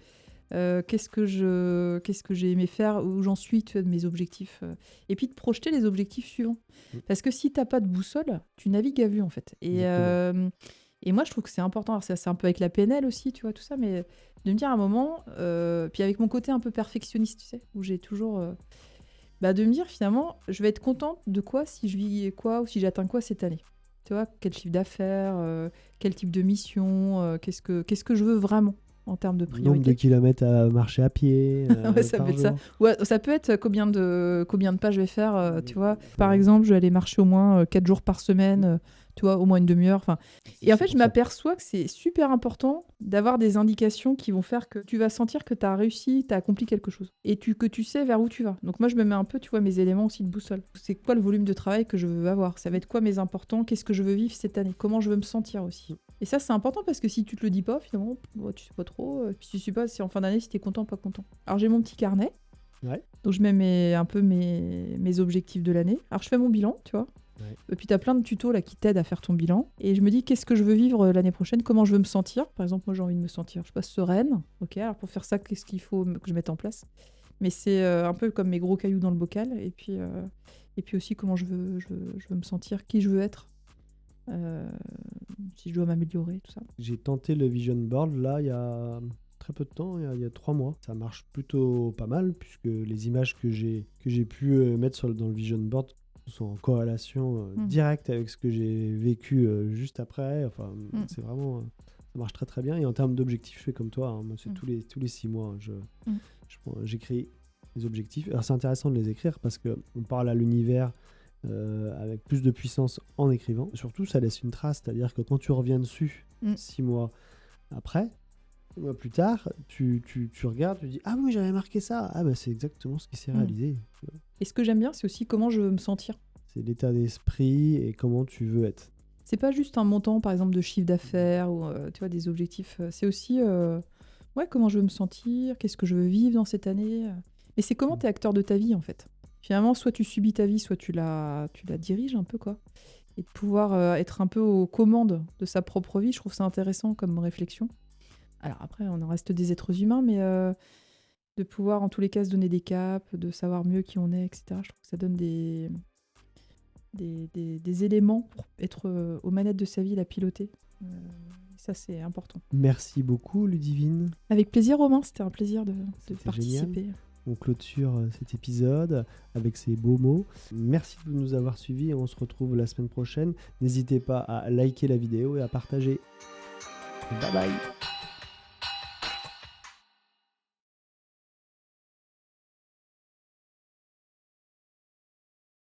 Qu'est-ce que j'ai aimé faire? Où j'en suis, tu vois, de mes objectifs? Et puis de projeter les objectifs suivants. Parce que si tu n'as pas de boussole, tu navigues à vue, en fait. Et moi, je trouve que c'est important. Alors, c'est un peu avec la PNL aussi, tu vois, tout ça, mais de me dire à un moment, puis avec mon côté un peu perfectionniste, tu sais, où j'ai toujours... de me dire, finalement, je vais être contente de quoi si je vis quoi ou si j'atteins quoi cette année. Tu vois, quel chiffre d'affaires, quel type de mission, qu'est-ce que je veux vraiment en termes de priorité. Nombre de kilomètres à marcher à pied ouais, ça par peut être jour. ça. Ouais, ça peut être combien de pas je vais faire, tu vois. Par exemple, je vais aller marcher au moins 4 jours par semaine, tu vois, au moins une demi-heure. Enfin. Et en fait, je m'aperçois que c'est super important d'avoir des indications qui vont faire que tu vas sentir que tu as réussi, tu as accompli quelque chose. Et que tu sais vers où tu vas. Donc moi, je me mets un peu, tu vois, mes éléments aussi de boussole. C'est quoi le volume de travail que je veux avoir? Ça va être quoi mes importants? Qu'est-ce que je veux vivre cette année? Comment je veux me sentir aussi? Et ça, c'est important parce que si tu te le dis pas, finalement, tu sais pas trop. Puis tu sais pas si en fin d'année, si t'es content ou pas content. Alors j'ai mon petit carnet. Ouais. Donc je mets un peu mes objectifs de l'année. Alors je fais mon bilan, tu vois. Ouais. Et puis tu as plein de tutos là qui t'aident à faire ton bilan. Et je me dis qu'est-ce que je veux vivre l'année prochaine, comment je veux me sentir. Par exemple, moi j'ai envie de me sentir, je sais pas, sereine. Ok, alors pour faire ça, qu'est-ce qu'il faut que je mette en place? Mais c'est un peu comme mes gros cailloux dans le bocal. Et puis aussi comment je veux me sentir, qui je veux être. Si je dois m'améliorer, tout ça. J'ai tenté le Vision Board là il y a très peu de temps, il y a 3 mois. Ça marche plutôt pas mal puisque les images que j'ai pu mettre dans le Vision Board sont en corrélation directe avec ce que j'ai vécu juste après. Enfin, c'est vraiment... ça marche très très bien. Et en termes d'objectifs, je fais comme toi. Moi, c'est tous les 6 mois. J'écris les objectifs. Alors, c'est intéressant de les écrire parce qu'on parle à l'univers avec plus de puissance en écrivant. Surtout, ça laisse une trace. C'est-à-dire que quand tu reviens dessus 6 mois après, 6 mois plus tard, tu regardes, tu dis « Ah oui, j'avais marqué ça !» Ah bah c'est exactement ce qui s'est réalisé. Et ce que j'aime bien, c'est aussi comment je veux me sentir. C'est l'état d'esprit et comment tu veux être. C'est pas juste un montant, par exemple, de chiffre d'affaires ou tu vois, des objectifs. C'est aussi comment je veux me sentir, qu'est-ce que je veux vivre dans cette année. Mais c'est comment tu es acteur de ta vie, en fait. Finalement, soit tu subis ta vie, soit tu la diriges un peu, quoi. Et de pouvoir être un peu aux commandes de sa propre vie, je trouve ça intéressant comme réflexion. Alors après, on en reste des êtres humains, mais de pouvoir en tous les cas se donner des caps, de savoir mieux qui on est, etc. Je trouve que ça donne des éléments pour être aux manettes de sa vie, la piloter. Ça, c'est important. Merci beaucoup, Ludivine. Avec plaisir, Romain. C'était un plaisir de participer. Génial. On clôture cet épisode avec ces beaux mots. Merci de nous avoir suivis et on se retrouve la semaine prochaine. N'hésitez pas à liker la vidéo et à partager. Bye bye.